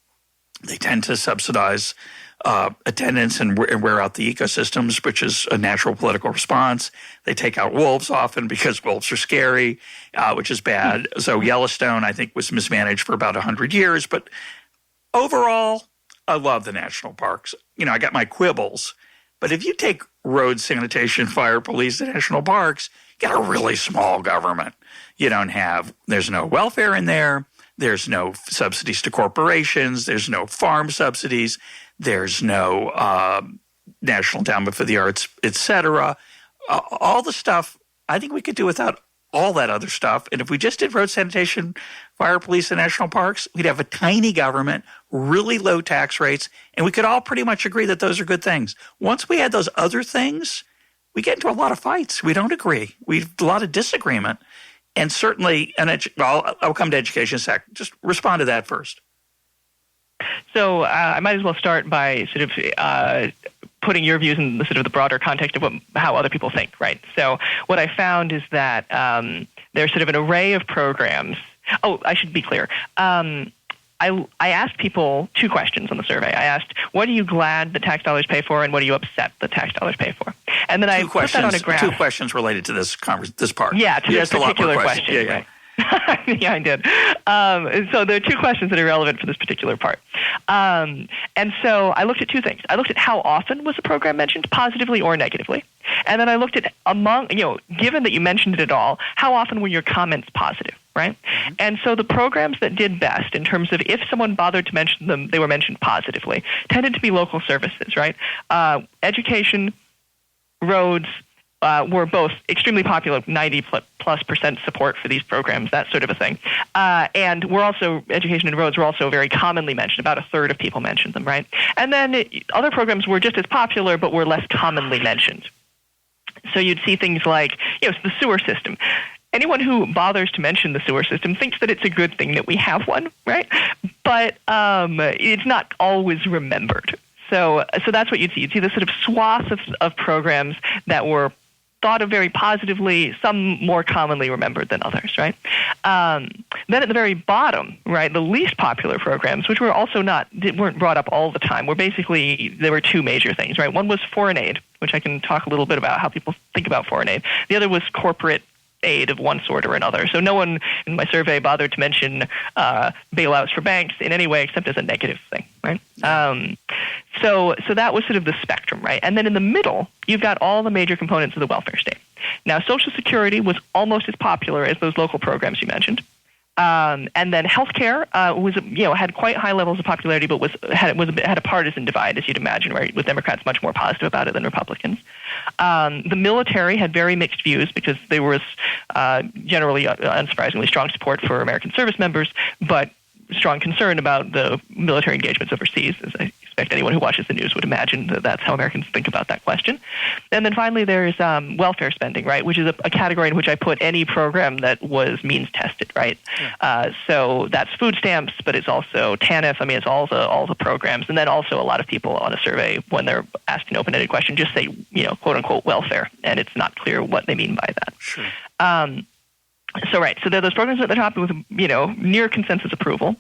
they tend to subsidize attendance and wear out the ecosystems, which is a natural political response. They take out wolves often because wolves are scary, which is bad. So Yellowstone, I think, was mismanaged for about 100 years. But overall, I love the national parks. I got my quibbles. But if you take roads, sanitation, fire, police, and national parks, you got a really small government. There's no welfare in there. There's no subsidies to corporations. There's no farm subsidies. There's no National Endowment for the Arts, et cetera. All the stuff, I think we could do without all that other stuff. And if we just did road, sanitation, fire, police, and national parks, we'd have a tiny government, really low tax rates, and we could all pretty much agree that those are good things. Once we add those other things, we get into a lot of fights. We don't agree. We have a lot of disagreement. And certainly, I'll come to education in a sec. Just respond to that first. So I might as well start by sort of putting your views in the sort of the broader context of how other people think, right? So what I found is that there's sort of an array of programs. Oh, I should be clear. I asked people two questions on the survey. I asked, what are you glad the tax dollars pay for, and what are you upset the tax dollars pay for? And then I put that on a graph. Two questions related to this part. Yeah, to this particular question. Yeah. Right. Yeah, I did. So there are two questions that are relevant for this particular part. And so I looked at two things. I looked at how often was the program mentioned, positively or negatively. And then I looked at given that you mentioned it at all, how often were your comments positive, right? Mm-hmm. And so the programs that did best in terms of if someone bothered to mention them, they were mentioned positively, tended to be local services, right? Education, roads, were both extremely popular, 90+% support for these programs, that sort of a thing. And education and roads were also very commonly mentioned. About a third of people mentioned them, right? And then other programs were just as popular, but were less commonly mentioned. So you'd see things like, the sewer system. Anyone who bothers to mention the sewer system thinks that it's a good thing that we have one, right? But it's not always remembered. So that's what you'd see. You'd see this sort of swath of programs that were thought of very positively, some more commonly remembered than others, right? Then at the very bottom, right, the least popular programs, which were also weren't brought up all the time, were basically, there were two major things, right? One was foreign aid, which I can talk a little bit about how people think about foreign aid. The other was corporate aid of one sort or another. So no one in my survey bothered to mention bailouts for banks in any way except as a negative thing, right? So that was sort of the spectrum, right? And then in the middle, you've got all the major components of the welfare state. Now, Social Security was almost as popular as those local programs you mentioned. And then healthcare had quite high levels of popularity, but had a partisan divide, as you'd imagine, right? With Democrats much more positive about it than Republicans. The military had very mixed views because there was generally, unsurprisingly, strong support for American service members, but strong concern about the military engagements overseas, as I expect anyone who watches the news would imagine that that's how Americans think about that question. And then finally, there's welfare spending, right, which is a category in which I put any program that was means tested, right? Yeah. So that's food stamps, but it's also TANF. I mean, it's all the programs, and then also a lot of people on a survey, when they're asked an open-ended question, just say, quote unquote welfare, and it's not clear what they mean by that. Sure. So there are those programs at the top with near consensus approval.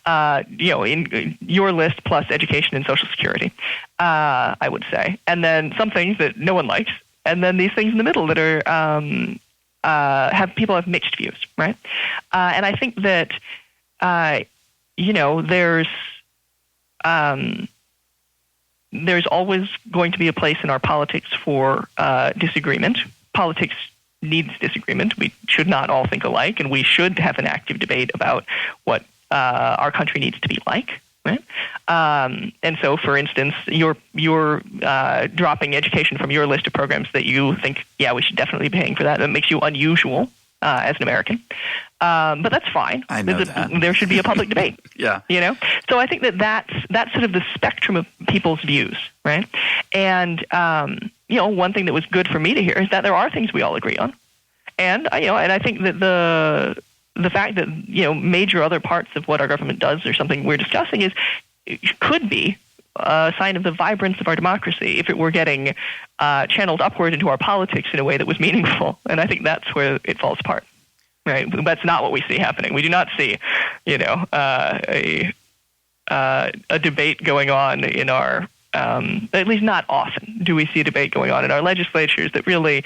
In your list plus education and Social Security, I would say, and then some things that no one likes, and then these things in the middle that are have mixed views, right? And I think that there's always going to be a place in our politics for disagreement. Politics needs disagreement. We should not all think alike, and we should have an active debate about what our country needs to be like. Right? And so, for instance, you're dropping education from your list of programs that you think, we should definitely be paying for that. That makes you unusual as an American. But that's fine. I know that. There should be a public debate. Yeah. So I think that's sort of the spectrum of people's views, right? And one thing that was good for me to hear is that there are things we all agree on, and I think that the fact that major other parts of what our government does or something we're discussing could be a sign of the vibrance of our democracy if it were getting channeled upward into our politics in a way that was meaningful. And I think that's where it falls apart. Right? That's not what we see happening. We do not see, a debate going on in our. At least not often do we see a debate going on in our legislatures that really,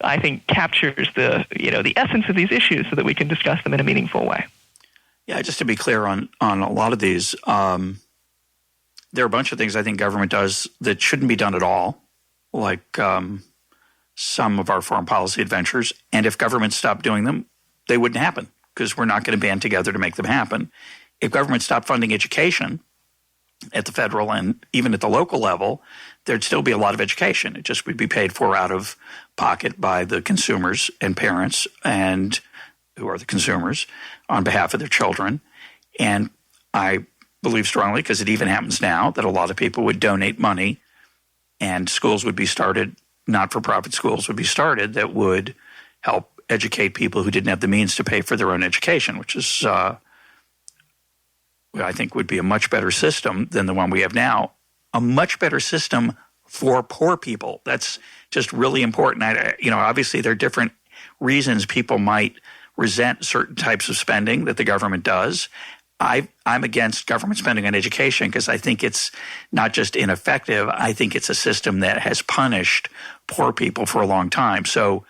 I think, captures the essence of these issues so that we can discuss them in a meaningful way. Yeah, just to be clear on a lot of these, there are a bunch of things I think government does that shouldn't be done at all, like some of our foreign policy adventures. And if government stopped doing them, they wouldn't happen because we're not going to band together to make them happen. If government stopped funding education at the federal and even at the local level, there'd still be a lot of education. It just would be paid for out of pocket by the consumers and parents, and who are the consumers, on behalf of their children. And I believe strongly, because it even happens now, that a lot of people would donate money and schools would be started, not-for-profit schools would be started that would help educate people who didn't have the means to pay for their own education, which is I think would be a much better system than the one we have now, a much better system for poor people. That's just really important. Obviously there are different reasons people might resent certain types of spending that the government does. I'm against government spending on education because I think it's not just ineffective. I think it's a system that has punished poor people for a long time. So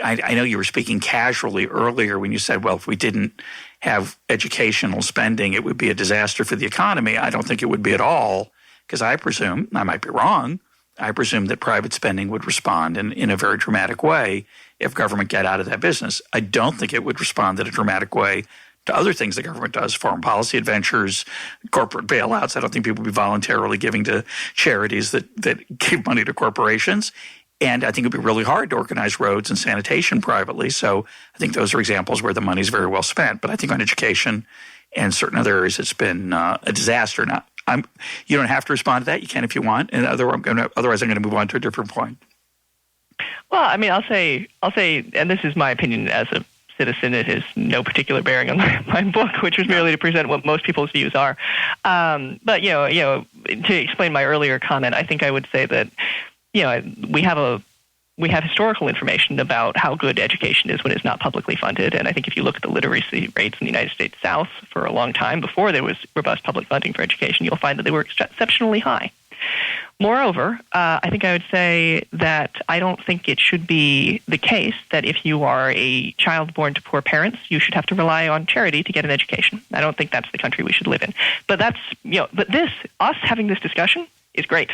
I know you were speaking casually earlier when you said, well, if we didn't have educational spending, it would be a disaster for the economy. I don't think it would be at all, because I presume, I might be wrong, I presume that private spending would respond in a very dramatic way if government got out of that business. I don't think it would respond in a dramatic way to other things the government does, foreign policy adventures, corporate bailouts. I don't think people would be voluntarily giving to charities that give money to corporations. And I think it would be really hard to organize roads and sanitation privately. So I think those are examples where the money is very well spent. But I think on education and certain other areas, it's been a disaster. Now, you don't have to respond to that. You can if you want. And otherwise, I'm going to move on to a different point. Well, I mean, I'll say, and this is my opinion as a citizen. It has no particular bearing on my book, which was merely to present what most people's views are. But to explain my earlier comment, I think I would say that we have we have historical information about how good education is when it's not publicly funded. And I think if you look at the literacy rates in the United States South for a long time, before there was robust public funding for education, you'll find that they were exceptionally high. Moreover, I think I would say that I don't think it should be the case that if you are a child born to poor parents, you should have to rely on charity to get an education. I don't think that's the country we should live in. But us having this discussion is great.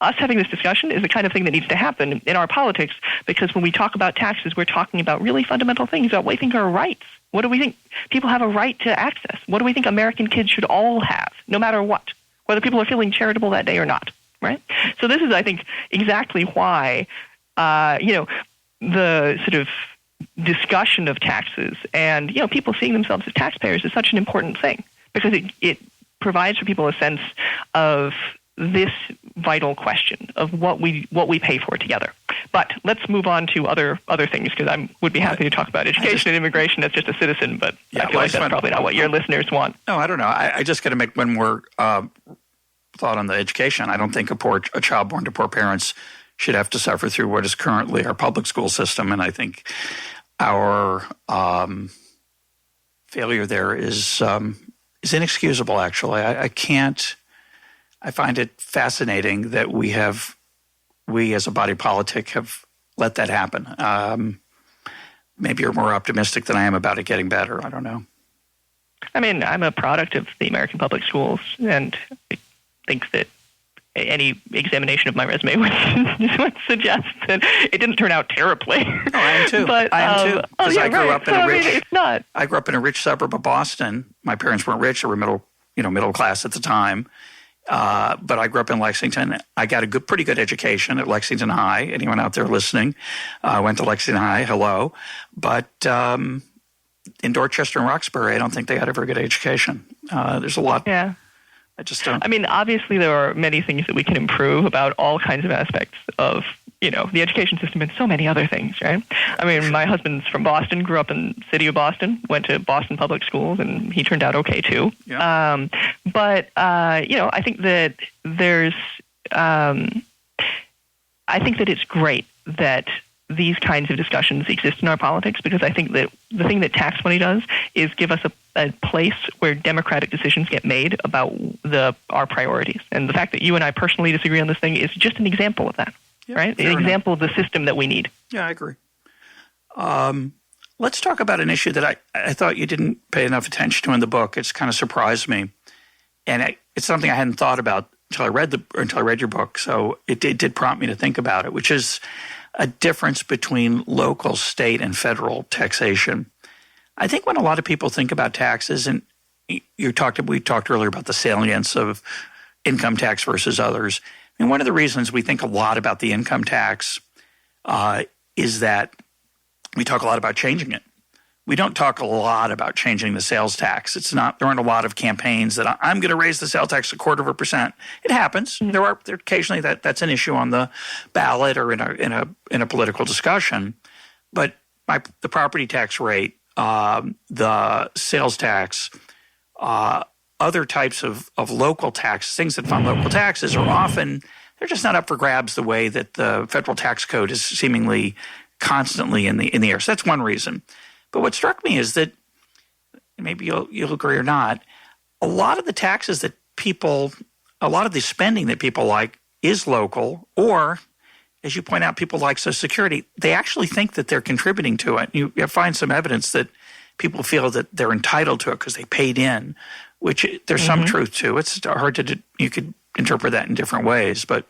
Us having this discussion is the kind of thing that needs to happen in our politics, because when we talk about taxes, we're talking about really fundamental things about what we think are rights. What do we think people have a right to access? What do we think American kids should all have, no matter what, whether people are feeling charitable that day or not, right? So this is, I think, exactly why, the sort of discussion of taxes and, people seeing themselves as taxpayers is such an important thing, because it provides for people a sense of this vital question of what we pay for together. But let's move on to other things, because I would be happy to talk about education and immigration as just a citizen, but I feel like that's probably not what your listeners want. No, I don't know. I just got to make one more thought on the education. I don't think a child born to poor parents should have to suffer through what is currently our public school system, and I think our failure there is inexcusable. Actually, I can't. I find it fascinating that we as a body politic have let that happen. Maybe you're more optimistic than I am about it getting better. I don't know. I mean, I'm a product of the American public schools, and I think that any examination of my resume would suggest that it didn't turn out terribly. No, I am too. But, I am too. Because I grew up in a rich. It's not. I grew up in a rich suburb of Boston. My parents weren't rich; they were middle class at the time. But I grew up in Lexington. I got a pretty good education at Lexington High. Anyone out there listening? I went to Lexington High. Hello. But in Dorchester and Roxbury, I don't think they had a very good education. There's a lot. Yeah. I just don't. I mean, obviously there are many things that we can improve about all kinds of aspects of, the education system and so many other things, right? I mean, my husband's from Boston, grew up in the city of Boston, went to Boston public schools, and he turned out okay too. Yeah. I think that I think that it's great that these kinds of discussions exist in our politics, because I think that the thing that tax money does is give us a place where democratic decisions get made about our priorities. And the fact that you and I personally disagree on this thing is just an example of that. Yeah, right? An example of the system that we need. Yeah, I agree. Let's talk about an issue that I thought you didn't pay enough attention to in the book. It's kind of surprised me. And it's something I hadn't thought about until I read your book. So it did prompt me to think about it, which is a difference between local, state, and federal taxation. I think when a lot of people think about taxes, and we talked earlier about the salience of income tax versus others. And one of the reasons we think a lot about the income tax is that we talk a lot about changing it. We don't talk a lot about changing the sales tax. There aren't a lot of campaigns that I'm going to raise the sales tax 0.25%. It happens. Mm-hmm. There occasionally that's an issue on the ballot or in a political discussion. But the property tax rate, the sales tax, other types of local tax, things that fund local taxes are often, they're just not up for grabs the way that the federal tax code is seemingly constantly in the air. So that's one reason. But what struck me is that, maybe you'll agree or not, a lot of the taxes that a lot of the spending that people like is local, or, as you point out, people like Social Security, they actually think that they're contributing to it. You find some evidence that people feel that they're entitled to it because they paid in, which there's some truth to. It's hard to you could interpret that in different ways. But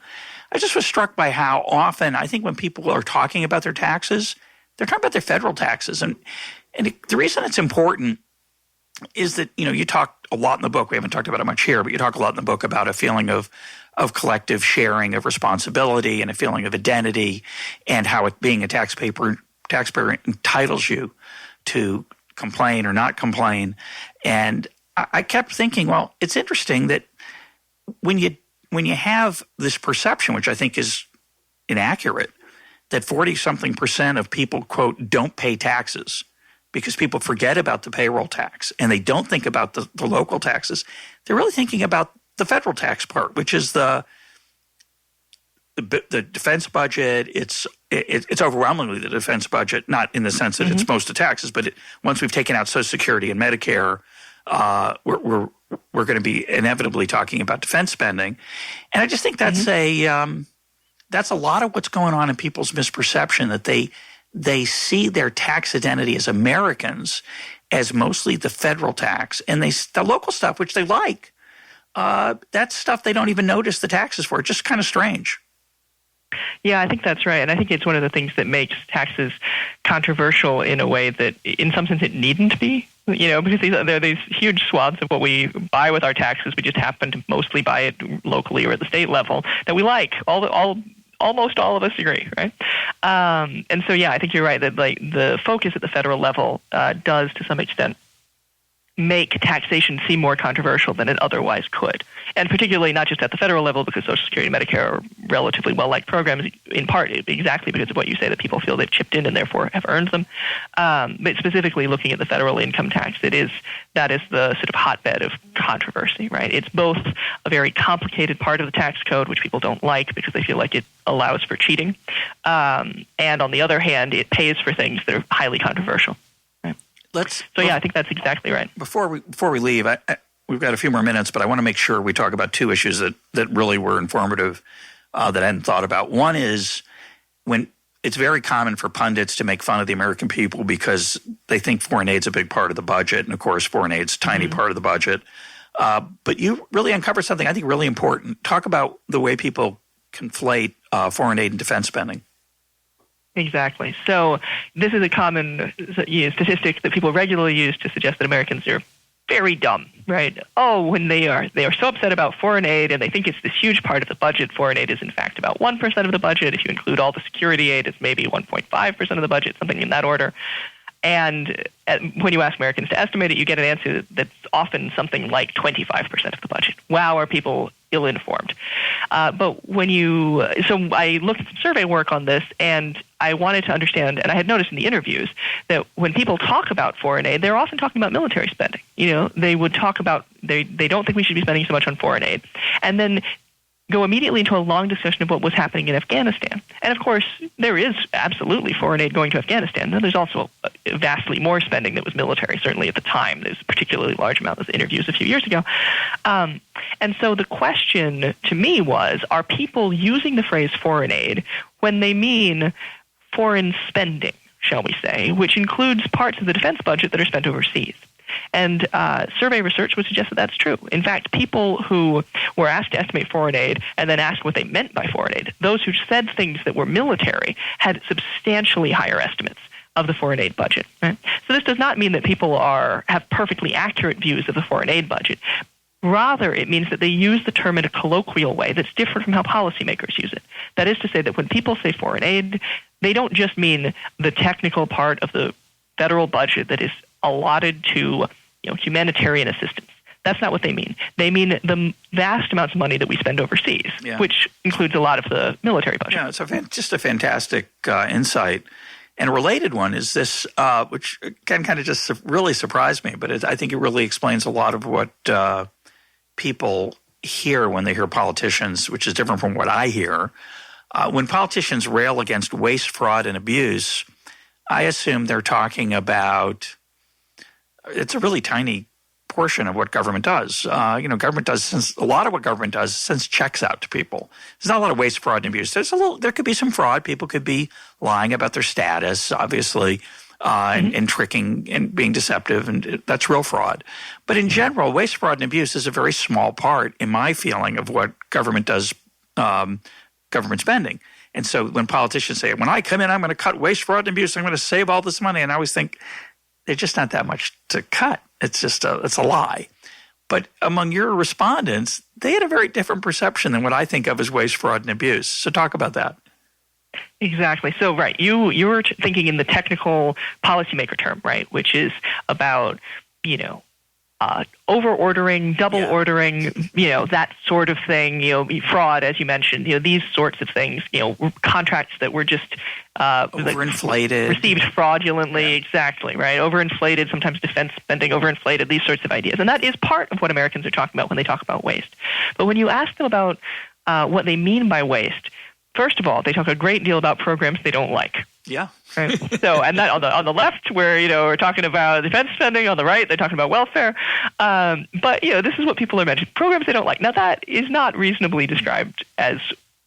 I just was struck by how often, I think when people are talking about their taxes, they're talking about their federal taxes. And the reason it's important is that, you talk a lot in the book. We haven't talked about it much here, but you talk a lot in the book about a feeling of collective sharing of responsibility and a feeling of identity, and how being a taxpayer entitles you to complain or not complain. And I kept thinking, well, it's interesting that when you have this perception, which I think is inaccurate, that 40-something% of people, quote, don't pay taxes because people forget about the payroll tax and they don't think about the local taxes. They're really thinking about the federal tax part, which is the defense budget. It's it's overwhelmingly the defense budget, not in the sense that it's most of taxes, but once we've taken out Social Security and Medicare, we're going to be inevitably talking about defense spending. And I just think that's that's a lot of what's going on in people's misperception, that they see their tax identity as Americans as mostly the federal tax, and the local stuff, which they like, that's stuff they don't even notice the taxes for. It's just kind of strange. Yeah, I think that's right. And I think it's one of the things that makes taxes controversial in a way that in some sense it needn't be, because there are these huge swaths of what we buy with our taxes. We just happen to mostly buy it locally or at the state level that we like. Almost all of us agree, right? And so, yeah, I think you're right that the focus at the federal level does to some extent make taxation seem more controversial than it otherwise could. And particularly not just at the federal level, because Social Security and Medicare are relatively well-liked programs, in part exactly because of what you say, that people feel they've chipped in and therefore have earned them. But specifically looking at the federal income tax, that is the sort of hotbed of controversy, right? It's both a very complicated part of the tax code, which people don't like because they feel like it allows for cheating. And on the other hand, it pays for things that are highly controversial. I think that's exactly right. Before we leave, we've got a few more minutes, but I want to make sure we talk about two issues that really were informative that I hadn't thought about. One is when it's very common for pundits to make fun of the American people because they think foreign aid's a big part of the budget, and of course foreign aid's a tiny part of the budget. But you really uncovered something I think really important. Talk about the way people conflate foreign aid and defense spending. Exactly. So this is a common statistic that people regularly use to suggest that Americans are very dumb, right? Oh, when they are so upset about foreign aid and they think it's this huge part of the budget. Foreign aid is in fact about 1% of the budget. If you include all the security aid, it's maybe 1.5% of the budget, something in that order. And when you ask Americans to estimate it, you get an answer that's often something like 25% of the budget. Wow, are people ill-informed? So I looked at some survey work on this, and I wanted to understand, and I had noticed in the interviews that when people talk about foreign aid, they're often talking about military spending. They would talk about they don't think we should be spending so much on foreign aid, and then go immediately into a long discussion of what was happening in Afghanistan. And of course, there is absolutely foreign aid going to Afghanistan. Now, there's also vastly more spending that was military, certainly at the time. There's a particularly large amount of those interviews a few years ago. And so the question to me was, are people using the phrase foreign aid when they mean foreign spending, shall we say, which includes parts of the defense budget that are spent overseas? And survey research would suggest that that's true. In fact, people who were asked to estimate foreign aid and then asked what they meant by foreign aid, those who said things that were military had substantially higher estimates of the foreign aid budget. Right? So this does not mean that people have perfectly accurate views of the foreign aid budget. Rather, it means that they use the term in a colloquial way that's different from how policymakers use it. That is to say that when people say foreign aid, they don't just mean the technical part of the federal budget that is allotted to humanitarian assistance. That's not what they mean. They mean the vast amounts of money that we spend overseas, which includes a lot of the military budget. Yeah, it's just a fantastic insight. And a related one is this, which can kind of just really surprised me, but I think it really explains a lot of what people hear when they hear politicians, which is different from what I hear. When politicians rail against waste, fraud, and abuse, I assume they're talking about it's a really tiny portion of what government does. Government does a lot of what government does sends checks out to people. There's not a lot of waste, fraud, and abuse. There could be some fraud. People could be lying about their status, obviously, and tricking and being deceptive, and that's real fraud. But in general, waste, fraud, and abuse is a very small part, in my feeling, of what government does, government spending. And so when politicians say, when I come in, I'm going to cut waste, fraud, and abuse, I'm going to save all this money, and I always think, there's just not that much to cut. It's a lie. But among your respondents, they had a very different perception than what I think of as waste, fraud, and abuse. So talk about that. Exactly. So, right, you were thinking in the technical policymaker term, right, which is about, over-ordering, double-ordering, that sort of thing, fraud, as you mentioned, these sorts of things, contracts that were just overinflated, received fraudulently, exactly, right? Overinflated, sometimes defense spending overinflated, these sorts of ideas. And that is part of what Americans are talking about when they talk about waste. But when you ask them about what they mean by waste, First of all, they talk a great deal about programs they don't like. Yeah. Right? So, and that on the left, where we're talking about defense spending. On the right, they're talking about welfare. But this is what people are mentioning: programs they don't like. Now, that is not reasonably described as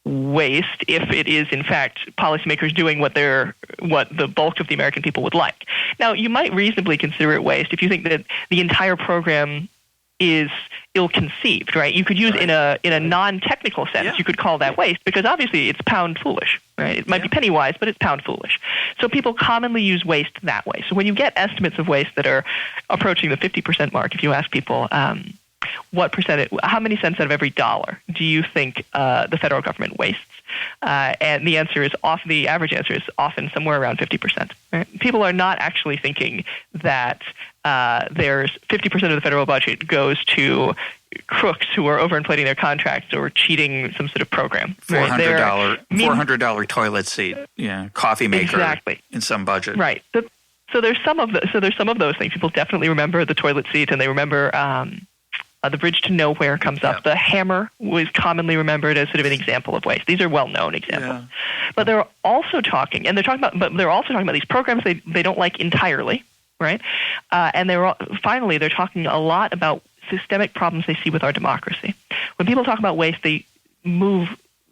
waste if it is in fact policymakers doing what the bulk of the American people would like. Now, you might reasonably consider it waste if you think that the entire program is ill-conceived, right? You could use in a non-technical sense, you could call that waste, because obviously it's pound foolish, right? It might be penny wise, but it's pound foolish. So people commonly use waste that way. So when you get estimates of waste that are approaching the 50% mark, if you ask people, what percentage, how many cents out of every dollar do you think the federal government wastes? And the answer is often, the average answer is often somewhere around 50%. Right? People are not actually thinking that there's 50% of the federal budget goes to crooks who are overinflating their contracts or cheating some sort of program. $400 toilet seat, coffee maker, exactly, in some budget. Right. So there's some of those things. People definitely remember the toilet seat, and they remember the bridge to nowhere comes up. The hammer was commonly remembered as sort of an example of waste. These are well-known examples. Yeah. But they're also talking about these programs they don't like entirely, right? And they're talking a lot about systemic problems they see with our democracy. When people talk about waste, they move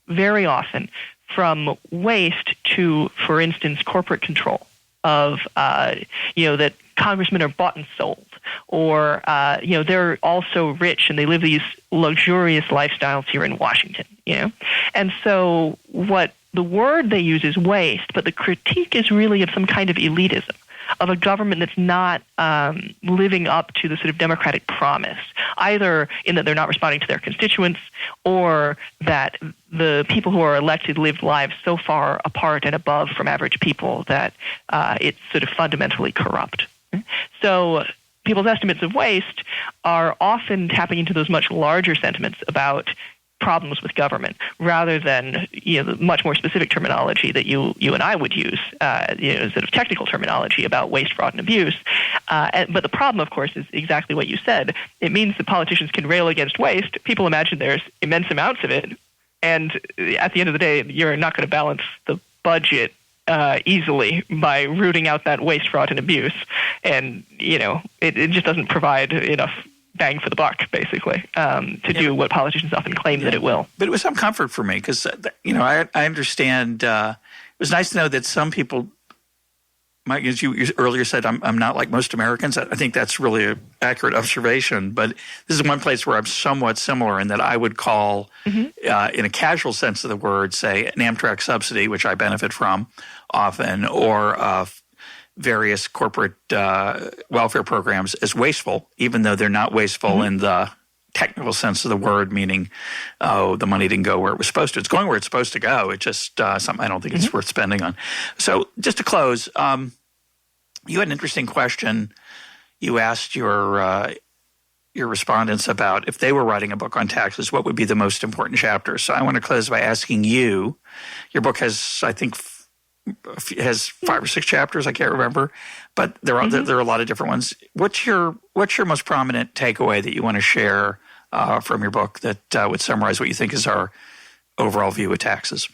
very often from waste to, for instance, corporate control of, that congressmen are bought and sold, or, they're also rich and they live these luxurious lifestyles here in Washington, And so what the word they use is waste, but the critique is really of some kind of elitism, of a government that's not living up to the sort of democratic promise, either in that they're not responding to their constituents, or that the people who are elected live lives so far apart and above from average people that it's sort of fundamentally corrupt. So people's estimates of waste are often tapping into those much larger sentiments about problems with government, rather than the much more specific terminology that you and I would use, sort of technical terminology about waste, fraud, and abuse. But the problem, of course, is exactly what you said. It means that politicians can rail against waste. People imagine there's immense amounts of it, and at the end of the day, you're not going to balance the budget easily by rooting out that waste, fraud, and abuse. And, it just doesn't provide enough bang for the buck, basically, to do what politicians often claim that it will. But it was some comfort for me because, I understand. It was nice to know that some people, Mike, as you earlier said, I'm not like most Americans. I think that's really an accurate observation. But this is one place where I'm somewhat similar in that I would call, in a casual sense of the word, say an Amtrak subsidy, which I benefit from often, or various corporate welfare programs as wasteful, even though they're not wasteful in the technical sense of the word, meaning, the money didn't go where it was supposed to. It's going where it's supposed to go. It's just something I don't think it's worth spending on. So just to close, you had an interesting question. You asked your respondents about if they were writing a book on taxes, what would be the most important chapter. So I want to close by asking you, your book has, I think, has 5 or 6 chapters. I can't remember, but there are a lot of different ones. What's your most prominent takeaway that you want to share from your book that would summarize what you think is our overall view of taxes?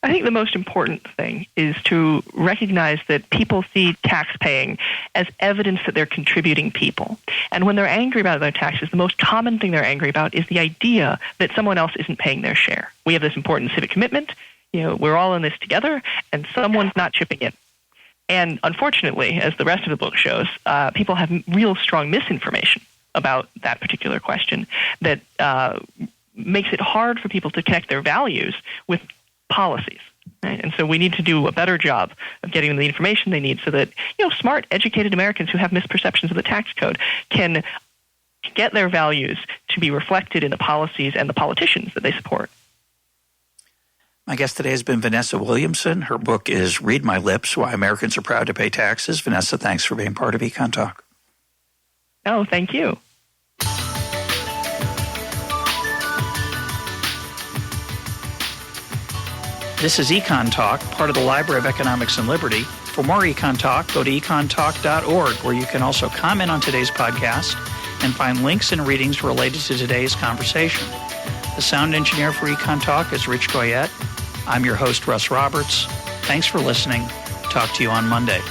I think the most important thing is to recognize that people see tax paying as evidence that they're contributing people. And when they're angry about their taxes, the most common thing they're angry about is the idea that someone else isn't paying their share. We have this important civic commitment. We're all in this together, and someone's not chipping in. And unfortunately, as the rest of the book shows, people have real strong misinformation about that particular question that makes it hard for people to connect their values with policies. Right? And so we need to do a better job of getting them the information they need so that smart, educated Americans who have misperceptions of the tax code can get their values to be reflected in the policies and the politicians that they support. My guest today has been Vanessa Williamson. Her book is Read My Lips, Why Americans Are Proud to Pay Taxes. Vanessa, thanks for being part of EconTalk. Oh, thank you. This is EconTalk, part of the Library of Economics and Liberty. For more EconTalk, go to econtalk.org, where you can also comment on today's podcast and find links and readings related to today's conversation. The sound engineer for EconTalk is Rich Goyette. I'm your host, Russ Roberts. Thanks for listening. Talk to you on Monday.